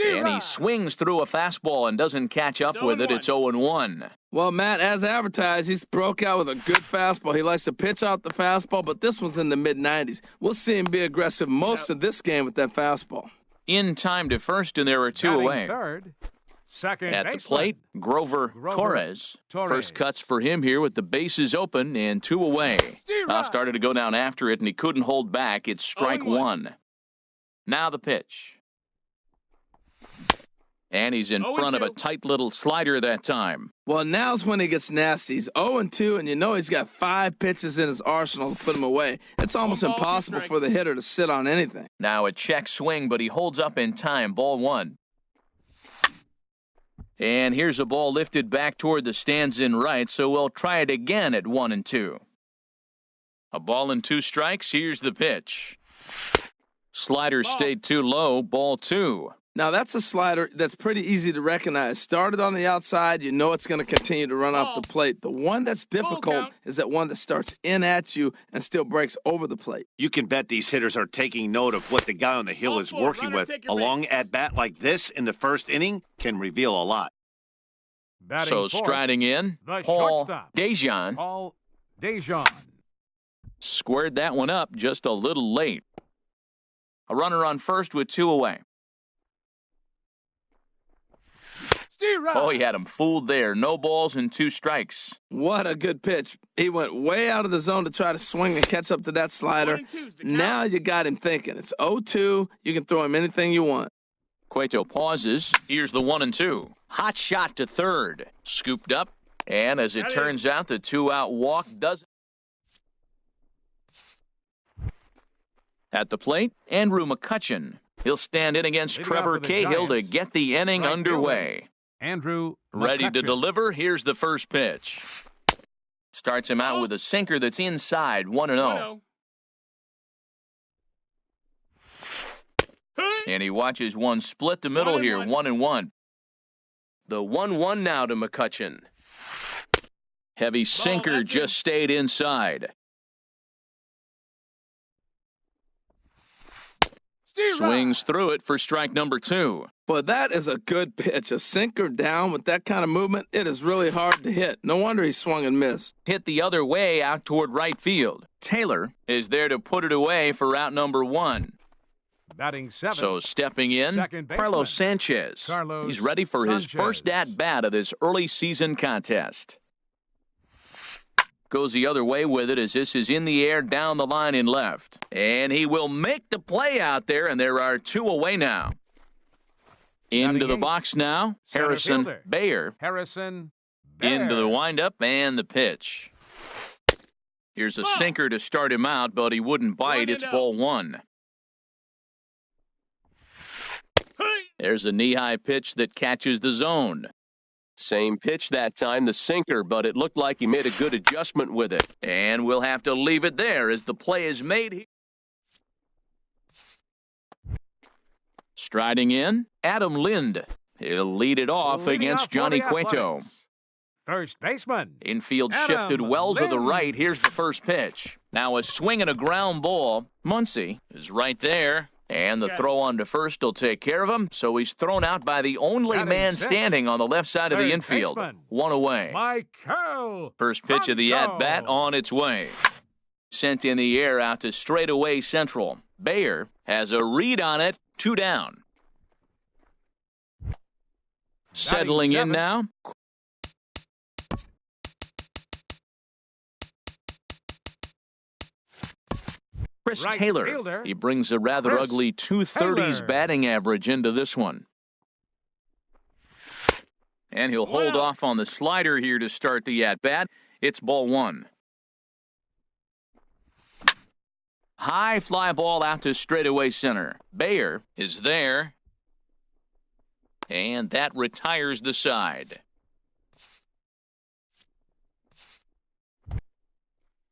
S1: And he swings through a fastball and doesn't catch up
S5: It's
S1: with it.
S5: 0-1.
S1: It's 0-1.
S3: Well, Matt, as advertised, he's broke out with a good fastball. He likes to pitch out the fastball, but this one's in the mid-90s. We'll see him be aggressive most of this game with that fastball.
S1: In time to first, and there are 2
S2: Batting
S1: away.
S2: third, second
S1: At the
S2: baseman,
S1: plate, Grover Torres. First cuts for him here with the bases open and 2 away. Started to go down after it, and he couldn't hold back. It's strike 1. Now the pitch. And he's in front of a
S5: 0-2.
S1: tight little slider that time.
S3: Well, now's when he gets nasty. He's 0-2, and you know he's got 5 pitches in his arsenal to put him away. It's almost
S5: 1 ball, 2
S3: impossible
S5: strikes.
S3: for the hitter to sit on anything.
S1: Now a check swing, but he holds up in time. Ball 1. And here's a ball lifted back toward the stands in right, so we'll try it again at 1-2. A ball and 2 strikes. Here's the pitch. Slider
S5: Ball.
S1: stayed too low. Ball 2.
S3: Now, that's a slider that's pretty easy to recognize. Started on the outside, you know it's going to continue to run off the plate. The one that's difficult is that one that starts in at you and still breaks over the plate.
S4: You can bet these hitters are taking note of what the guy on the hill is working with. A long at-bat like this in the first inning can reveal a lot.
S2: Batting
S1: So
S2: fourth,
S1: striding in,
S2: the
S1: Paul
S2: shortstop.
S1: Dejan
S2: Paul Dejan.
S1: squared that one up just a little late. A runner on first with 2 away. Oh, he had him fooled there. No balls and 2 strikes.
S3: What a good pitch. He went way out of the zone to try to swing and catch up to that slider. Now you got him thinking. It's 0-2. You can throw him anything you want.
S1: Cueto pauses. Here's the 1-2. Hot shot to third. Scooped up. And as it turns out, the 2-out walk doesn't. At the plate, Andrew McCutchen. He'll stand in against
S2: Leading
S1: Trevor
S2: off for the
S1: Cahill to
S2: Giants,
S1: get the inning
S2: right
S1: underway.
S2: Andrew
S1: Ready to
S2: McCutchen.
S1: deliver. Here's the first pitch. Starts him out with a sinker that's inside, 1-0. And he watches one split the middle here, 1-1. The 1-1 now to McCutchen. Heavy sinker just stayed inside. Swings through it for strike number 2.
S3: But that is a good pitch. A sinker down with that kind of movement, it is really hard to hit. No wonder he swung and missed.
S1: Hit the other way out toward right field. Taylor is there to put it away for out number 1.
S2: Batting 7.
S1: So stepping in,
S2: Second baseman,
S1: Carlos Sanchez.
S2: Carlos
S1: He's ready for his
S2: Sanchez.
S1: first at-bat of this early season contest. Goes the other way with it as this is in the air down the line in left. And he will make the play out there, and there are 2 away now. Into the box now,
S2: Center
S1: Harrison
S2: fielder.
S1: Bayer.
S2: Harrison Baer.
S1: Into the windup and the pitch. Here's a sinker to start him out, but he wouldn't bite. It's ball 1. There's a knee-high pitch that catches the zone. Same pitch that time, the sinker, but it looked like he made a good adjustment with it. And we'll have to leave it there as the play is made. Striding in, Adam Lind. He'll lead it off
S2: Leading
S1: against
S2: off for
S1: Johnny
S2: the
S1: Cueto.
S2: Athletics. First baseman.
S1: Infield
S2: Adam
S1: shifted well to the
S2: Lind.
S1: right. Here's the first pitch. Now a swing and a ground ball. Muncy is right there. And the throw on to first will take care of him. So he's thrown out by the only
S2: Batting
S1: man
S2: sixth.
S1: standing on the left side of the
S2: Third
S1: infield.
S2: baseman.
S1: 1 away.
S2: Michael
S1: First pitch of the
S2: Franco.
S1: at-bat on its way. Sent in the air out to straightaway central. Bayer has a read on it. 2 down. Settling in
S2: seventh.
S1: now. Chris
S2: Right
S1: Taylor.
S2: fielder,
S1: He brings a rather
S2: Chris
S1: ugly 230s
S2: Taylor.
S1: batting average into this one. And he'll hold off on the slider here to start the at-bat. It's ball 1. High fly ball out to straightaway center. Bayer is there. And that retires the side.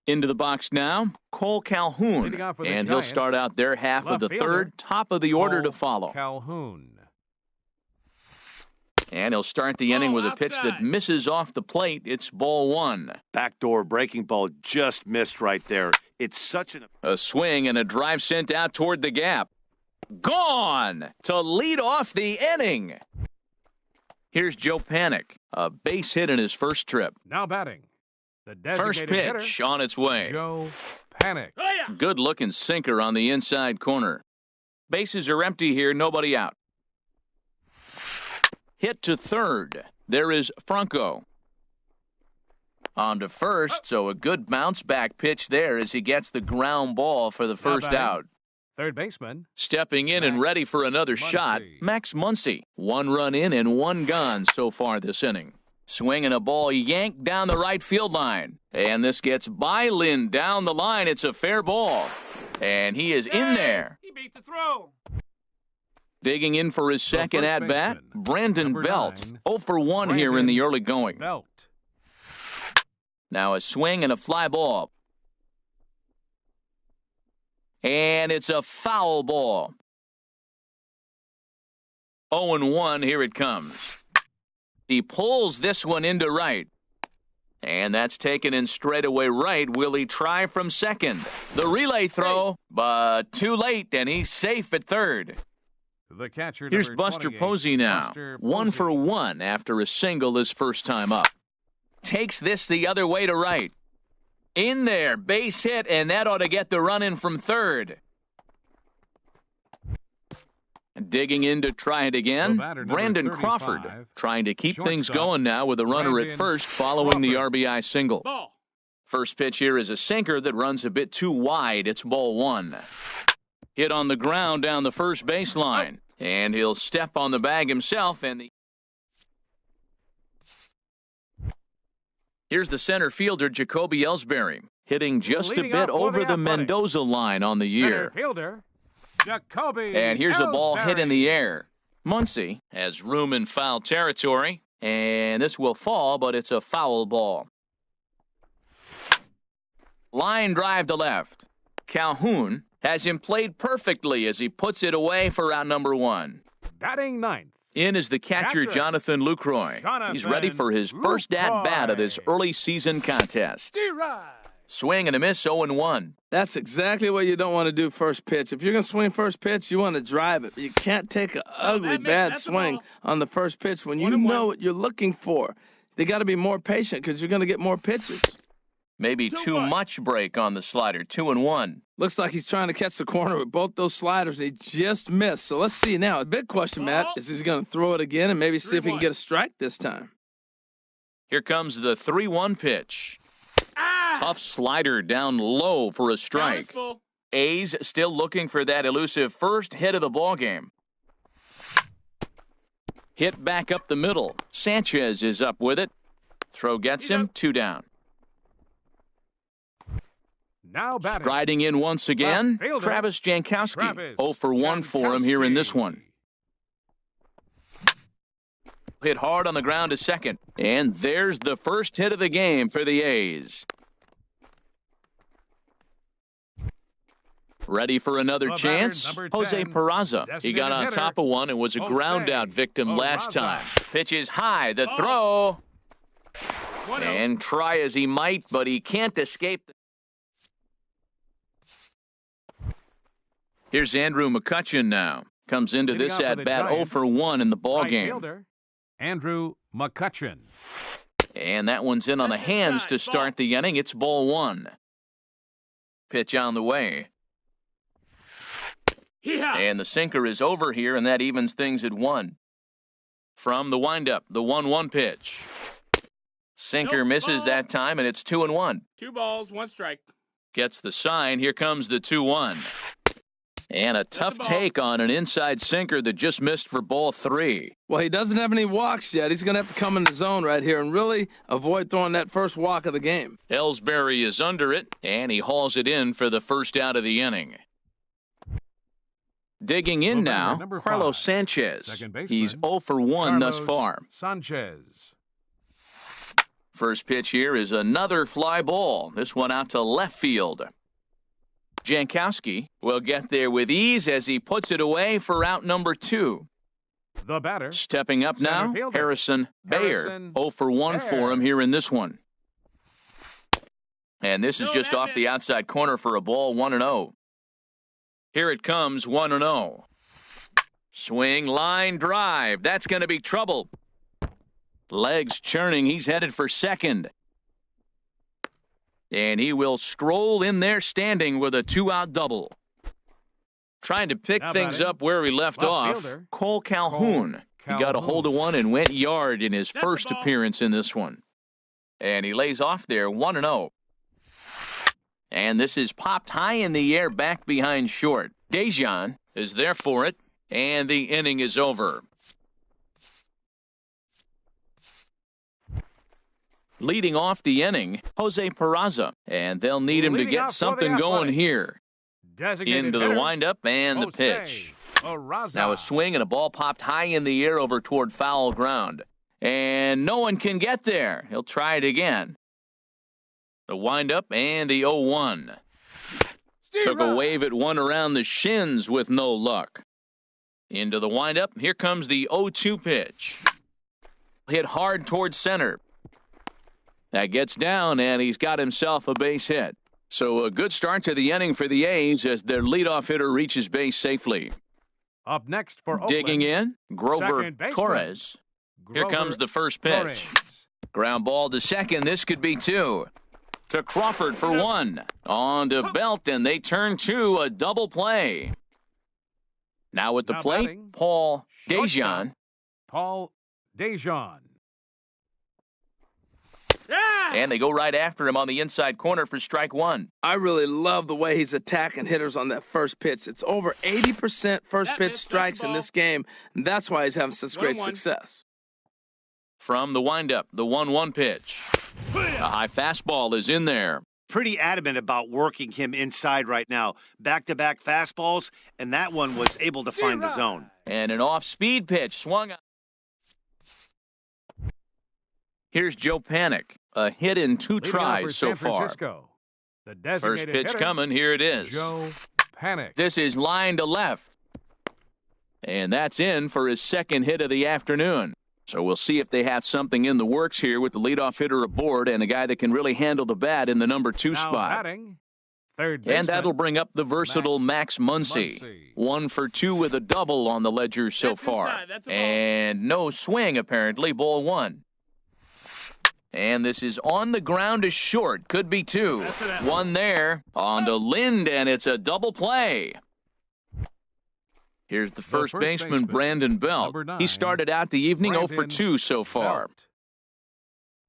S1: Into the box now, Cole Calhoun.
S2: Leading off for the
S1: And he'll
S2: Giants,
S1: start out their half of
S2: left
S1: the
S2: fielder,
S1: third, top of the order to
S2: Cole
S1: follow.
S2: Calhoun.
S1: And he'll start the inning with a pitch that misses off the plate. It's ball 1.
S4: Backdoor breaking ball just missed right there. It's such an...
S1: A swing and a drive sent out toward the gap. Gone to lead off the inning. Here's Joe Panik, a base hit in his first trip.
S2: Now batting. The
S1: First
S2: designated
S1: pitch
S2: hitter,
S1: on its way.
S2: Joe Panik.
S1: Good-looking sinker on the inside corner. Bases are empty here, nobody out. Hit to third. There is Franco. On to first, so a good bounce-back pitch there as he gets the ground ball for the first
S2: batting.
S1: out.
S2: Third baseman.
S1: Stepping in and
S2: Max
S1: ready for another shot,
S2: Muncy.
S1: Max Muncy. 1 run in and 1 gone so far this inning. Swinging a ball yanked down the right field line. And this gets by Lynn down the line. It's a fair ball. And he is in there.
S5: He beat the throw.
S1: Digging in for his second
S2: first
S1: at-bat,
S2: baseman,
S1: Brandon
S2: number
S1: Belt.
S2: 9,
S1: 0 for 1 here in the early going.
S2: Belt.
S1: Now a swing and a fly ball. And it's a foul ball. 0-1, here it comes. He pulls this one into right. And that's taken in straightaway right. Will he try from second? The relay throw, but too late, and he's safe at third.
S2: The catcher,
S1: Here's
S2: number
S1: Buster
S2: 28,
S1: Posey now.
S2: Buster
S1: 1 for
S2: Posey.
S1: 1 after a single his first time up. Takes this the other way to right. In there, base hit, and that ought to get the run in from third. Digging in to try it again,
S2: The batter, number
S1: Brandon
S2: 35,
S1: Crawford, trying to keep things
S2: shortstop,
S1: going now with a runner at
S2: Brandon
S1: first following the
S2: Crawford.
S1: RBI single.
S3: Ball.
S1: First pitch here is a sinker that runs a bit too wide. It's ball 1. Hit on the ground down the first baseline, and he'll step on the bag himself. And here's the center fielder, Jacoby Ellsbury, hitting just a
S2: Leading
S1: bit
S2: off for
S1: over
S2: the
S1: the
S2: Athletics.
S1: Mendoza line on the year.
S2: Center fielder, Jacoby
S1: And here's a ball hit in the
S2: Ellsbury.
S1: air. Muncy has room in foul territory, and this will fall, but it's a foul ball. Line drive to left. Calhoun has him played perfectly as he puts it away for out number 1.
S2: Batting ninth.
S1: In is the catcher,
S2: Catcher,
S1: Jonathan Lucroy. He's ready for his first at-bat of this
S2: Lucroy.
S1: early season contest. Swing and a miss, 0-1.
S3: That's exactly what you don't want to do first pitch. If you're going to swing first pitch, you want to drive it. But you can't take an ugly, bad swing on the first pitch when you know what you're looking for. They got to be more patient because you're going to get more pitches.
S1: Maybe too much break on the slider, 2-1.
S3: Looks like he's trying to catch the corner with both those sliders, and he just missed. So let's see now. The big question, Matt, is he going to throw it again and maybe see if he can get a strike this time?
S1: Here comes the 3-1 pitch. Tough slider down low for a strike. A's still looking for that elusive first hit of the ballgame. Hit back up the middle. Sanchez is up with it. Throw gets him, 2 down.
S2: Now batting.
S1: Striding in once again,
S2: Left fielder,
S1: Travis Jankowski.
S2: Travis
S1: 0 for 1 for him here in this
S2: Jankowski.
S1: one. Hit hard on the ground to second. And there's the first hit of the game for the A's. Ready for another
S2: The batter,
S1: chance?
S2: number
S1: Jose
S2: 10,
S1: Peraza. He got
S2: designated
S1: on
S2: hitter,
S1: top of one and was a
S2: Jose
S1: ground out victim last
S2: Peraza.
S1: time. Pitch is high. The throw. And try as he might, but he can't escape. Here's Andrew McCutchen now. Comes into
S2: Leading
S1: this
S2: off for the
S1: at-bat 0
S2: Giants,
S1: for 1 in the ball
S2: Right
S1: game.
S2: fielder, Andrew McCutchen.
S1: And that one's in on the hands to start the inning. It's ball 1. Pitch on the way. And the sinker is over here, and that evens things at 1. From the windup, the 1-1 pitch. Sinker misses that time, and it's 2-1.
S5: 2 balls, 1 strike.
S1: Gets the sign. Here comes the 2-1. And a tough take on an inside sinker that just missed for ball 3.
S3: Well, he doesn't have any walks yet. He's going to have to come in the zone right here and really avoid throwing that first walk of the game.
S1: Ellsbury is under it, and he hauls it in for the first out of the inning. Digging in
S2: The batter,
S1: now,
S2: number
S1: Carlos
S2: 5,
S1: Sanchez.
S2: second baseman,
S1: He's 0 for 1 thus
S2: Carlos
S1: far.
S2: Sanchez.
S1: First pitch here is another fly ball. This one out to left field. Jankowski will get there with ease as he puts it away for out number 2.
S2: The batter,
S1: Stepping up now,
S2: Center fielder,
S1: Harrison Bayer.
S2: Harrison
S1: 0 for 1 for
S2: Bayer.
S1: him here in this one. And this is just off the outside corner for a ball, 1-0. Here it comes, 1-0. Swing, line, drive. That's going to be trouble. Legs churning. He's headed for second. And he will stroll in there standing with a 2-out double. Trying to pick
S2: Now
S1: things
S2: batting,
S1: up where he left
S2: left
S1: off,
S2: fielder,
S1: Cole Calhoun.
S2: Cole
S1: He got a hold of
S2: Calhoun.
S1: one and went yard in his
S5: That's a
S1: first
S5: ball.
S1: appearance in this one. And he lays off there, 1-0. And this is popped high in the air back behind short. Dejan is there for it, and the inning is over. Leading off the inning, Jose Peraza, and they'll need him to
S2: Leading
S1: get
S2: off for the
S1: something going
S2: Athletics.
S1: here.
S2: Designated
S1: Into the
S2: hitter,
S1: windup and the
S2: Jose
S1: pitch.
S2: Peraza.
S1: Now a swing and a ball popped high in the air over toward foul ground. And no one can get there. He'll try it again. The windup and the 0-1. Took a wave at one around the shins with no luck. Into the windup. Here comes the 0-2 pitch. Hit hard towards center. That gets down, and he's got himself a base hit. So a good start to the inning for the A's as their leadoff hitter reaches base safely.
S2: Up next for Oakland,
S1: Digging in, Grover
S2: second baseman,
S1: Torres. Here
S2: Grover
S1: comes the first pitch.
S2: Torres.
S1: Ground ball to second. This could be 2. To Crawford for 1. On to Belt, and they turn to a double play. Now at the
S2: Now
S1: plate,
S2: batting,
S1: Paul
S2: shortstop,
S1: Dejan.
S2: Paul Dejan.
S1: And they go right after him on the inside corner for strike 1.
S3: I really love the way he's attacking hitters on that first pitch. It's over 80% first pitch strikes in this game, and that's why he's having such great success.
S1: From the windup, the 1-1 pitch. A high fastball is in there.
S4: Pretty adamant about working him inside right now. Back-to-back fastballs, and that one was able to find the zone.
S1: And an off-speed pitch swung. Here's Joe Panik. A hit in 2
S2: Leading off for
S1: tries so
S2: San
S1: far.
S2: Francisco, the designated
S1: First pitch
S2: hitter,
S1: coming. Here it is.
S2: Joe Panik.
S1: This is line to left. And that's in for his second hit of the afternoon. So we'll see if they have something in the works here with the leadoff hitter aboard and a guy that can really handle the bat in the number 2
S2: Now
S1: spot.
S2: batting, third
S1: And
S2: baseman,
S1: that'll bring up the versatile Max Muncy. 1 for 2 with a double on the ledger so far. And no swing, apparently. Ball 1. And this is on the ground to short. Could be 2. 1 there. On to Lind, and it's a double play. Here's the first baseman, Brandon Belt.
S2: number 9,
S1: He started out the evening 0 for
S2: Brandon
S1: 2 so far.
S2: Belt.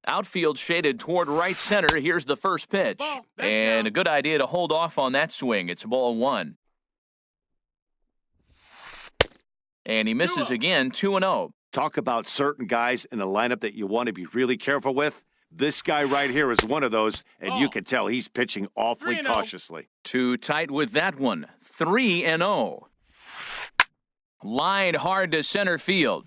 S1: Outfield shaded toward right center. Here's the first pitch. And a good idea to hold off on that swing. It's ball 1. And he misses again, 2-0.
S4: Talk about certain guys in a lineup that you want to be really careful with. This guy right here is one of those, and you can tell he's pitching awfully cautiously.
S1: Too tight with that one. 3-0. Line hard to center field.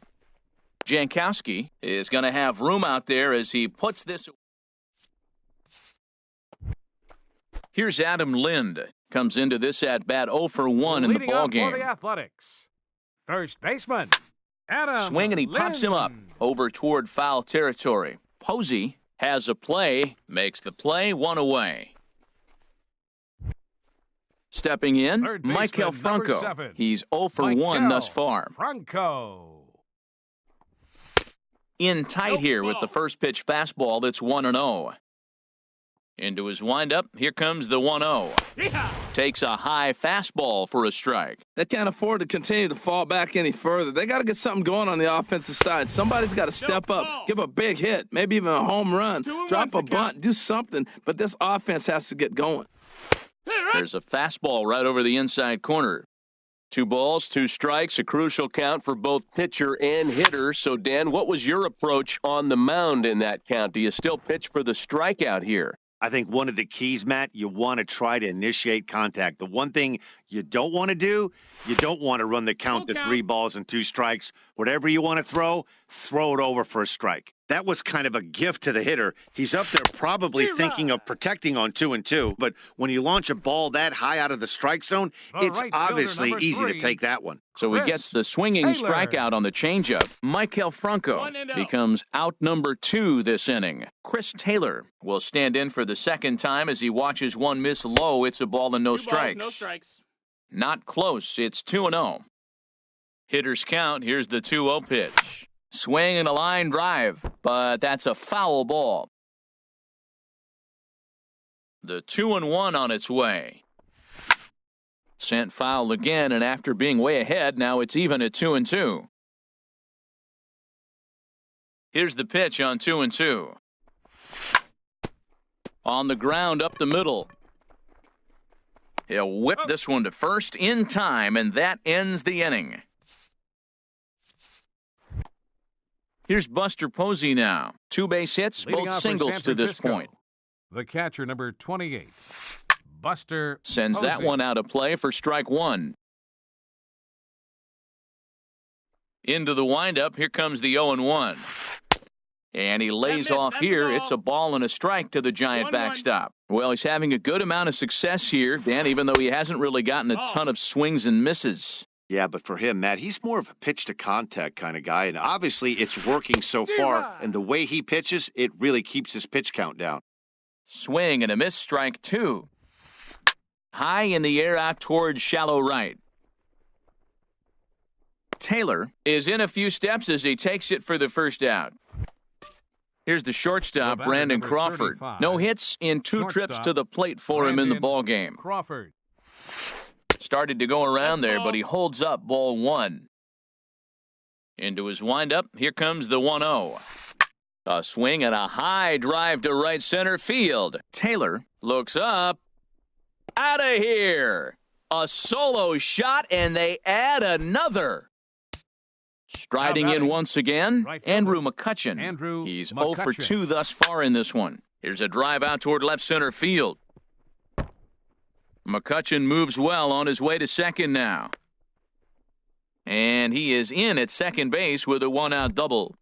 S1: Jankowski is going to have room out there as he puts this. Here's Adam Lind. Comes into this at-bat 0 for 1 in the
S2: Leading off
S1: ballgame.
S2: for the Athletics, first baseman, Adam
S1: Swing, and he pops him up
S2: Lind.
S1: over toward foul territory. Posey has a play, makes the play, 1 away. Stepping in,
S2: Third baseman,
S1: Michael
S2: number
S1: Franco.
S2: 7.
S1: He's 0 for 1 thus
S2: Maikel
S1: far.
S2: Franco.
S1: In tight here with the first pitch fastball that's 1-0. Into his windup, here comes the 1-0. Takes a high fastball for a strike.
S3: They can't afford to continue to fall back any further. They got to get something going on the offensive side. Somebody's got to step up, give a big hit, maybe even a home run, drop a bunt, do something. But this offense has to get going.
S1: There's a fastball right over the inside corner. 2 balls, 2 strikes, a crucial count for both pitcher and hitter. So, Dan, what was your approach on the mound in that count? Do you still pitch for the strikeout here?
S4: I think one of the keys, Matt, you want to try to initiate contact. The one thing you don't want to do, you don't want to run the count to 3 balls and 2 strikes. Whatever you want to throw it over for a strike. That was kind of a gift to the hitter. He's up there probably thinking of protecting on 2-2. But when you launch a ball that high out of the strike zone,
S2: The
S4: it's
S2: right fielder,
S4: obviously
S2: number
S4: easy to
S2: 3.
S4: take that one.
S1: So he
S2: Chris
S1: gets the swinging
S2: Taylor.
S1: strikeout on the changeup. Michael Franco becomes out number 2 this inning. Chris Taylor will stand in for the second time as he watches one miss low. It's a ball and no strikes.
S5: No strikes.
S1: Not close. It's 2-0. Hitters count. Here's the 2-0 pitch. Swing and a line drive, but that's a foul ball. The 2-1 on its way. Sent foul again, and after being way ahead, now it's even at 2-2. Here's the pitch on 2-2. On the ground up the middle. He'll whip this one to first in time, and that ends the inning. Here's Buster Posey now. 2 base hits,
S2: Leading
S1: both
S2: off for
S1: singles
S2: San
S1: to this
S2: Francisco,
S1: point.
S2: The catcher, number 28, Buster
S1: Sends that
S2: Posey.
S1: one out of play for strike 1. Into the windup, here comes the 0-1. And he lays off
S5: that's a
S1: here.
S5: ball.
S1: It's a ball and a strike to the Giant
S5: 1-1.
S1: backstop. Well, he's having a good amount of success here, Dan, even though he hasn't really gotten a ton of swings and misses.
S4: Yeah, but for him, Matt, he's more of a pitch-to-contact kind of guy, and obviously it's working so far, and the way he pitches, it really keeps his pitch count down.
S1: Swing and a miss, strike two. High in the air out towards shallow right. Taylor is in a few steps as he takes it for the first out. Here's the shortstop, Brandon Crawford. No hits in two trips to the plate for him in the ballgame.
S2: Crawford
S1: started to go around there, but he holds up ball one. Into his windup, here comes the 1-0. A swing and a high drive to right center field. Taylor looks up. Out of here. A solo shot, and they add another. Striding in once again, Andrew McCutchen. He's 0 for 2 thus far in this one. Here's a drive out toward left center field. McCutchen moves well on his way to second now. And he is in at second base with a one-out double.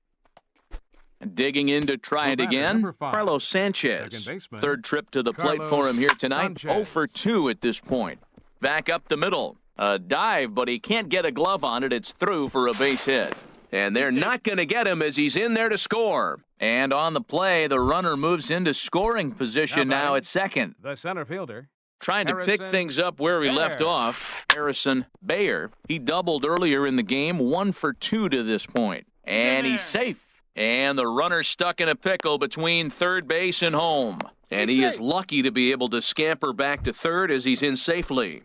S1: Digging in to try it again, Carlos Sanchez. Third trip to the plate for him here tonight. 0 for 2 at this point. Back up the middle. A dive, but he can't get a glove on it. It's through for a base hit. And they're not going to get him as he's in there to score. And on the play, the runner moves into scoring position now at second.
S2: The center fielder.
S1: Trying to pick things up where he left off, Harrison Bader. He doubled earlier in the game, 1 for 2 to this point. And he's safe. And the runner stuck in a pickle between third base and home. And he is lucky to be able to scamper back to third as he's in safely.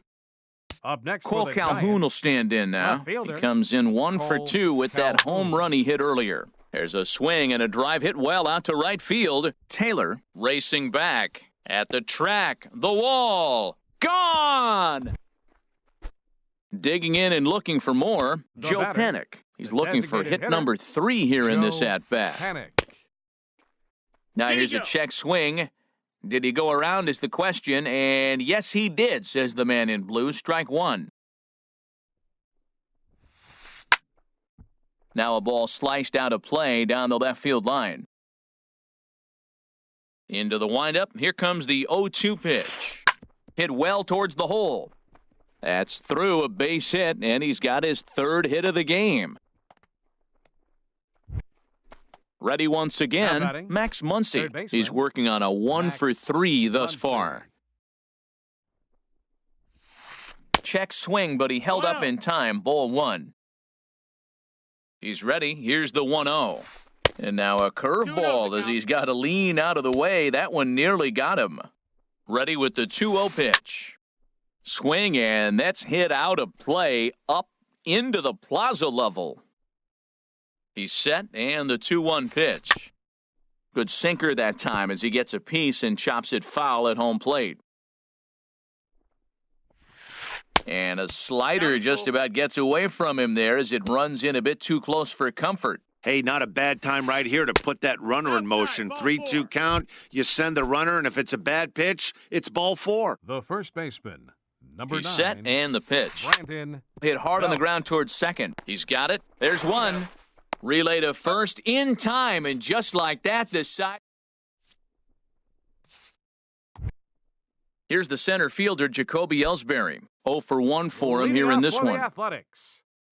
S2: Up next,
S1: Cole Calhoun will stand in now. He comes in 1 for 2 with that home run he hit earlier. There's a swing and a drive hit well out to right field. Taylor racing back. At the track, the wall, gone! Digging in and looking for more, Joe Panik. He's looking for hit number 3 here in this at-bat. Now here's a check swing. Did he go around is the question, and yes he did, says the man in blue. Strike one. Now a ball sliced out of play down the left field line. Into the windup, here comes the 0-2 pitch. Hit well towards the hole. That's through, a base hit, and he's got his third hit of the game. Ready once again, Max Muncy. He's working on a 1 for 3 thus far. Check swing, but he held up in time, ball one. He's ready, here's the 1-0. And now a curveball as he's got to lean out of the way. That one nearly got him. Ready with the 2-0 pitch. Swing, and that's hit out of play up into the plaza level. He's set, and the 2-1 pitch. Good sinker that time as he gets a piece and chops it foul at home plate. And a slider just about gets away from him there as it runs in a bit too close for comfort.
S4: Hey, not a bad time right here to put that runner in motion. 3-2 count, you send the runner, and if it's a bad pitch, it's ball 4.
S2: The first baseman, number 9.
S1: He's set, and the pitch.
S2: Brandon
S1: hit hard on the ground towards second. He's got it. There's one. Relay to first in time, and just like that, the side. Here's the center fielder, Jacoby Ellsbury. 0 for 1 for him here in this one.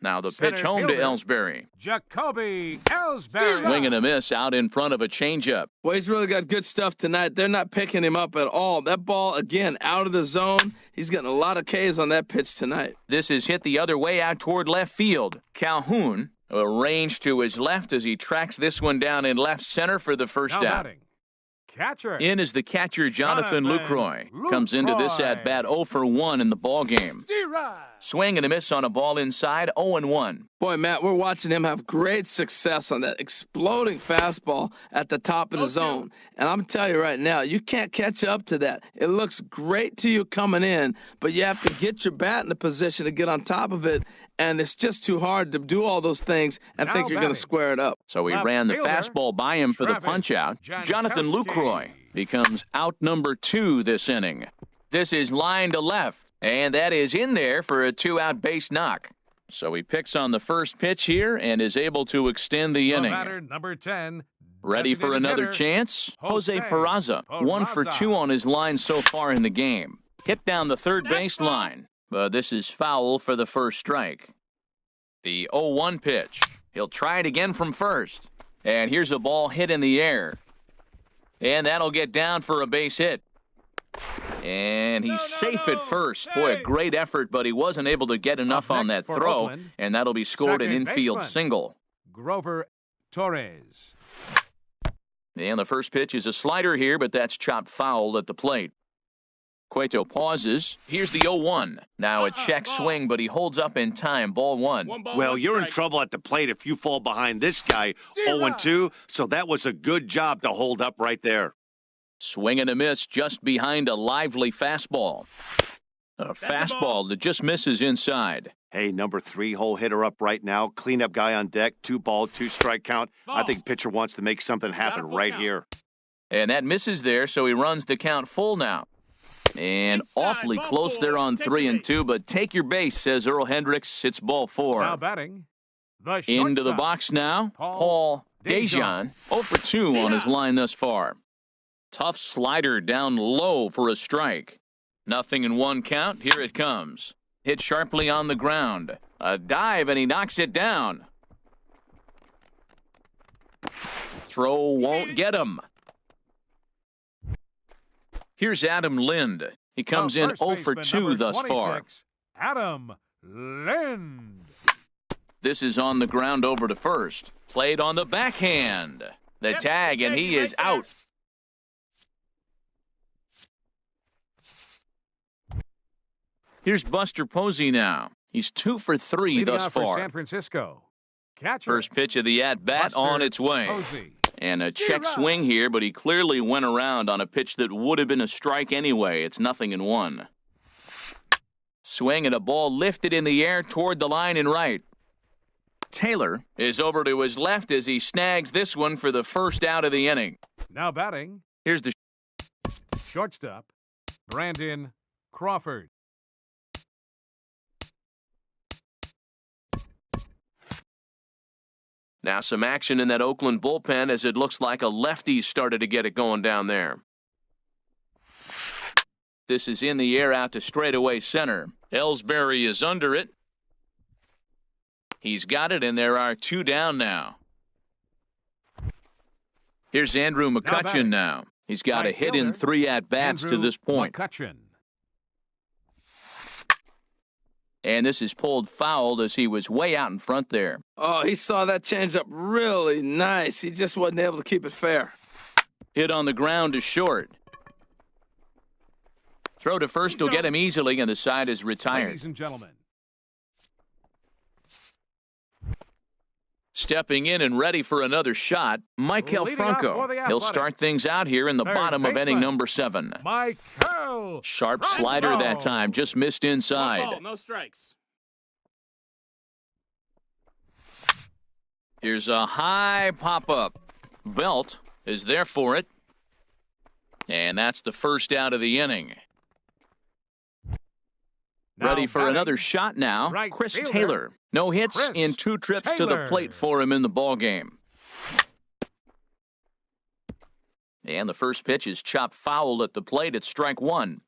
S1: Now the pitch home to Ellsbury.
S2: Jacoby Ellsbury.
S1: Swing and a miss out in front of a changeup.
S3: Well, he's really got good stuff tonight. They're not picking him up at all. That ball, again, out of the zone. He's getting a lot of Ks on that pitch tonight.
S1: This is hit the other way out toward left field. Calhoun arranged to his left as he tracks this one down in left center for the first out.
S2: Catcher.
S1: In is the catcher, Jonathan Lucroy. Comes into this at-bat 0 for 1 in the ballgame. Swing and a miss on a ball inside, 0-1.
S3: Boy, Matt, we're watching him have great success on that exploding fastball at the top of the zone. And I'm telling you right now, you can't catch up to that. It looks great to you coming in, but you have to get your bat in the position to get on top of it. And it's just too hard to do all those things and think you're going to square it up.
S1: So he ran the fastball by him for the punch-out. Jonathan Lucroy becomes out number 2 this inning. This is line to left, and that is in there for a 2-out base knock. So he picks on the first pitch here and is able to extend the inning.
S2: Number 10.
S1: Ready for another chance? Jose Peraza, 1 for 2 on his line so far in the game. Hit down the third base line. But this is foul for the first strike. The 0-1 pitch. He'll try it again from first. And here's a ball hit in the air. And that'll get down for a base hit. And he's safe at first. Boy, a great effort, but he wasn't able to get enough on that throw.
S2: Oakland,
S1: and that'll be scored an infield
S2: baseman,
S1: single.
S2: Grover Torres.
S1: And the first pitch is a slider here, but that's chopped foul at the plate. Cueto pauses. Here's the 0-1. Now a check swing, but he holds up in time. Ball one.
S4: Well, you're in trouble at the plate if you fall behind this guy 0-2, so that was a good job to hold up right there.
S1: Swing and a miss just behind a lively fastball. A fastball that just misses inside.
S4: Hey, number 3 hole hitter up right now. Cleanup guy on deck. 2-ball, 2-strike count. I think pitcher wants to make something happen right here.
S1: And that misses there, so he runs the count full now. And awfully close there on 3 and 2, but take your base, says Earl Hendricks. It's ball 4.
S2: Now batting, the
S1: Into the
S2: shortstop,
S1: box now,
S2: Paul
S1: Paul
S2: Dejan.
S1: Dejan. 0 for 2 on his line thus far. Tough slider down low for a strike. 0-1 count. Here it comes. Hit sharply on the ground. A dive, and he knocks it down. Throw won't get him. Here's Adam Lind. He comes in 0 for 2 thus far.
S2: Adam Lind.
S1: This is on the ground over to first. Played on the backhand. The tag, and he is out. Here's Buster Posey now. He's 2 for 3
S2: Leading
S1: thus
S2: off for
S1: far.
S2: San Francisco. Catcher.
S1: First pitch of the at-bat
S2: Buster
S1: on its way.
S2: Posey.
S1: And a check swing here, but he clearly went around on a pitch that would have been a strike anyway. It's 0-1. Swing and a ball lifted in the air toward the line and right. Taylor is over to his left as he snags this one for the first out of the inning.
S2: Now batting,
S1: Here's the
S2: shortstop, Brandon Crawford.
S1: Now some action in that Oakland bullpen as it looks like a lefty started to get it going down there. This is in the air out to straightaway center. Ellsbury is under it. He's got it, and there are 2 down now. Here's Andrew McCutchen now. He's got a
S2: Right
S1: hit in
S2: fielder,
S1: 3 at-bats to
S2: Andrew
S1: this point.
S2: McCutchen.
S1: And this is pulled foul as he was way out in front there.
S3: Oh, he saw that changeup really nice. He just wasn't able to keep it fair.
S1: Hit on the ground to short. Throw to first will get him easily, and the side is retired.
S2: Ladies and gentlemen,
S1: Stepping in and ready for another shot, Michael
S2: Leading off for
S1: Franco.
S2: the
S1: He'll
S2: Athletics.
S1: start things out here in the
S2: Third
S1: bottom of inning
S2: baseman.
S1: number 7.
S2: Michael
S1: Sharp slider that time, just missed inside.
S5: No strikes.
S1: Here's a high pop-up. Belt is there for it. And that's the first out of the inning.
S2: Now
S1: Ready for
S2: batting,
S1: another shot now.
S2: right
S1: Chris
S2: fielder,
S1: Taylor. No hits
S2: Chris
S1: in 2 trips to the
S2: Taylor.
S1: plate for him in the ballgame. And the first pitch is chopped foul at the plate. It's strike 1.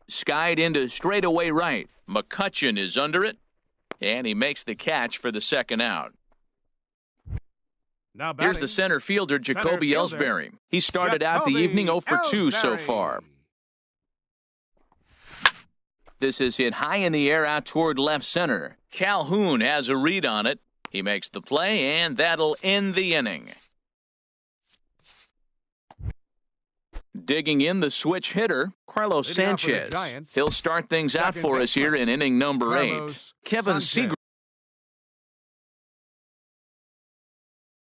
S1: Skied into straightaway right. McCutchen is under it. And he makes the catch for the second out.
S2: Now
S1: Here's
S2: batting,
S1: the center fielder, Jacoby
S2: fielder,
S1: Ellsbury. He started out the
S2: Jacoby
S1: evening 0 for 2 so
S2: Ellsbury.
S1: far. This is hit high in the air out toward left center. Calhoun has a read on it. He makes the play, and that'll end the inning. Digging in the switch hitter, Carlos
S2: Leading off for the
S1: Sanchez.
S2: Giants,
S1: He'll start things out
S2: second
S1: for us here in inning number 8.
S2: Carlos
S1: Kevin
S2: Sanchez.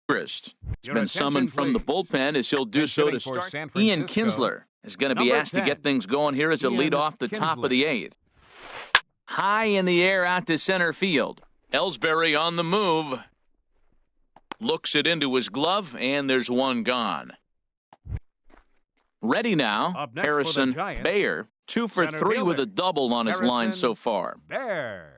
S1: Segrist. He's
S2: Your
S1: been
S2: attention,
S1: summoned from the
S2: please.
S1: bullpen as he'll do
S2: And
S1: so to
S2: hitting for
S1: start.
S2: San
S1: Ian
S2: Francisco,
S1: Kinsler is going to be
S2: number
S1: asked to
S2: 10,
S1: get things going here as a
S2: Ian
S1: lead off the top of the
S2: Kinsler.
S1: 8th. High in the air out to center field. Ellsbury on the move. Looks it into his glove, and there's one gone. Ready now,
S2: Up next for the
S1: Harrison
S2: Giants,
S1: Bayer. 2 for
S2: center
S1: 3 with
S2: fielder,
S1: a double on his line
S2: Harrison
S1: so far.
S2: Bear.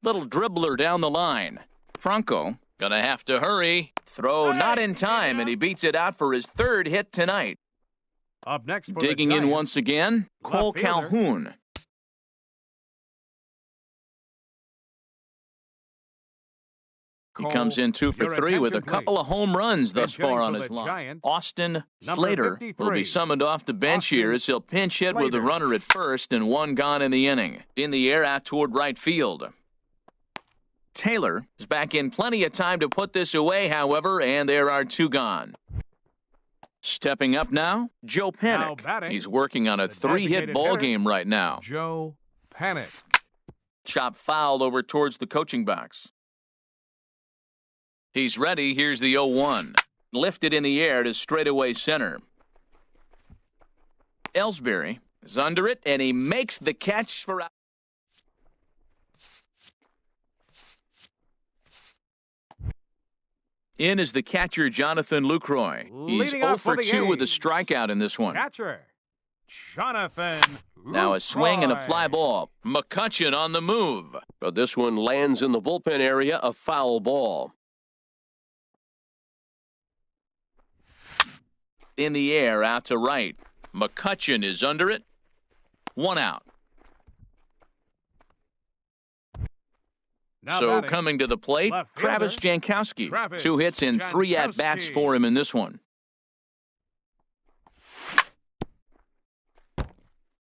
S1: Little dribbler down the line. Franco gonna have to hurry. Throw not in time, and he beats it out for his 3rd hit tonight.
S2: Up next for
S1: Digging
S2: the
S1: in
S2: Giants,
S1: once again, Cole
S2: left fielder.
S1: Calhoun. He
S2: Cole,
S1: comes in 2 for
S2: your
S1: 3 with a
S2: attention,
S1: couple
S2: please.
S1: of home runs thus
S2: Bench hitting
S1: far
S2: for
S1: on
S2: the
S1: his line.
S2: Giants,
S1: Austin
S2: number
S1: Slater will be
S2: 53,
S1: summoned off the bench here as he'll pinch hit with a
S2: Slater.
S1: runner at first and 1 gone in the inning. In the air out toward right field. Taylor is back in plenty of time to put this away, however, and there are 2 gone. Stepping up now, Joe
S2: Now
S1: Panik.
S2: batting,
S1: He's working on a
S2: the
S1: 3-hit
S2: designated
S1: ball
S2: hitter,
S1: game right now.
S2: Joe Panik.
S1: Chop foul over towards the coaching box. He's ready. Here's the 0-1. Lifted in the air to straightaway center. Ellsbury is under it, and he makes the catch for out. In is the catcher, Jonathan Lucroy. He's
S2: Leading
S1: 0
S2: off for
S1: for
S2: the
S1: 2 with a
S2: A's.
S1: strikeout in this one.
S2: Catcher, Jonathan
S1: Now a swing and a fly
S2: Lucroy.
S1: ball. McCutchen on the move. But this one lands in the bullpen area, a foul ball. In the air, out to right. McCutchen is under it. 1 out.
S2: Now
S1: So
S2: batting,
S1: coming to the plate,
S2: left fielder,
S1: Travis Jankowski.
S2: Travis
S1: 2 hits and 3 at-bats
S2: Jankowski.
S1: for him in this one.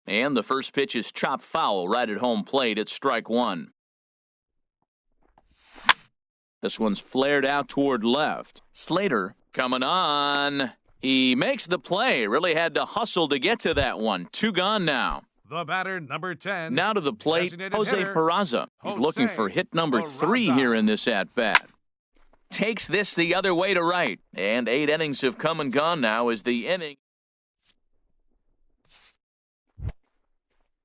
S1: And the first pitch is chopped foul right at home plate. It's strike 1. This one's flared out toward left. Slater coming on. He makes the play. Really had to hustle to get to that one. 2 gone now.
S2: the batter, number 10.
S1: Now to the plate,
S2: designated
S1: Jose
S2: hitter,
S1: Peraza. He's looking for
S2: Jose
S1: hit number 3
S2: Peraza.
S1: here in this at-bat. Takes this the other way to right. And 8 innings have come and gone now as the inning.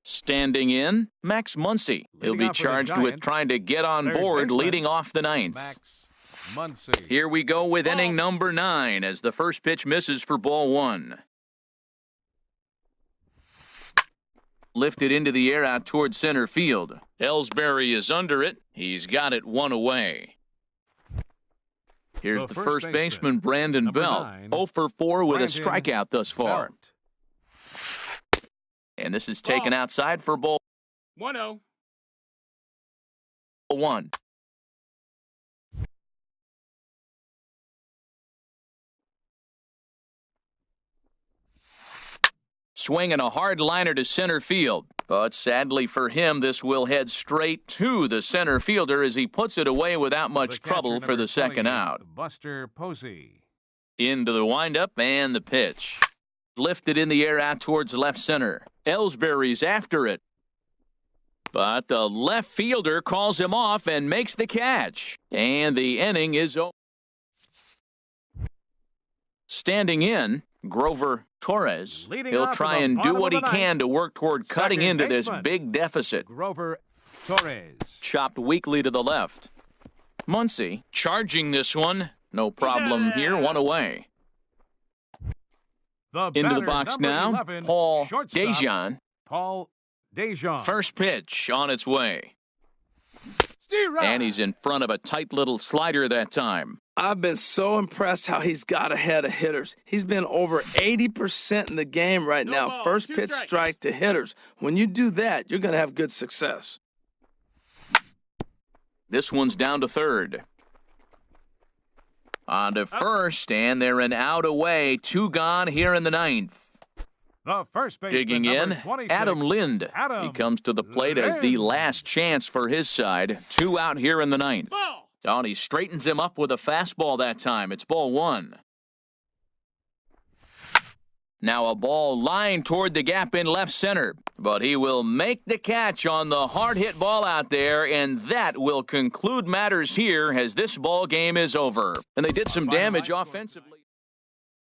S1: Standing in, Max Muncy. He'll
S2: Leading
S1: be
S2: off for the
S1: charged with
S2: Giants,
S1: trying to get on
S2: third
S1: board,
S2: baseman,
S1: leading off the 9th.
S2: Max Muncy.
S1: Here we go with inning number 9 as the first pitch misses for ball 1. Lifted into the air out toward center field. Ellsbury is under it. He's got it 1 away. Here's
S2: The
S1: the
S2: first
S1: first baseman, Brandon
S2: number
S1: Belt.
S2: 9,
S1: 0 for 4 with a
S2: Brandon
S1: strikeout thus far.
S2: Belt.
S1: And this is taken outside for ball
S5: 1-0.
S1: 1. Swinging a hard liner to center field. But sadly for him, this will head straight to the center fielder as he puts it away without much
S2: The catcher,
S1: trouble for
S2: number
S1: the second
S2: 20,
S1: out.
S2: Buster Posey.
S1: Into the windup and the pitch. Lifted in the air out towards left center. Ellsbury's after it. But the left fielder calls him off and makes the catch. And the inning is over. Standing in, Grover Torres.
S2: Leading
S1: He'll
S2: off
S1: try
S2: in the
S1: and do
S2: bottom
S1: what
S2: of
S1: he
S2: the
S1: can to work toward cutting
S2: Second
S1: into this
S2: baseman.
S1: big deficit.
S2: Grover Torres.
S1: Chopped weakly to the left. Muncy charging this one. No problem here. 1 away.
S2: The
S1: Into the
S2: batter,
S1: box
S2: number
S1: now,
S2: 11,
S1: Paul
S2: shortstop,
S1: Dejan.
S2: Paul Dejan.
S1: First pitch on its way.
S5: Steve Ryan.
S1: And he's in front of a tight little slider that time.
S3: I've been so impressed how he's got ahead of hitters. He's been over 80% in the game right
S5: No
S3: now.
S5: balls,
S3: First
S5: 2
S3: pitch
S5: strikes.
S3: strike to hitters. When you do that, you're going to have good success.
S1: This one's down to third. On to first, and they're an out away. 2 gone here in the 9th.
S2: The first baseman,
S1: Digging
S2: number
S1: in,
S2: 26,
S1: Adam Lind.
S2: Adam
S1: He comes to the plate as the
S2: Lind.
S1: last chance for his side. 2 out here in the 9th.
S5: Ball.
S1: Oh, and he straightens him up with a fastball that time. It's ball 1. Now a ball lined toward the gap in left center. But he will make the catch on the hard hit ball out there, and that will conclude matters here as this ball game is over. And they did some damage offensively.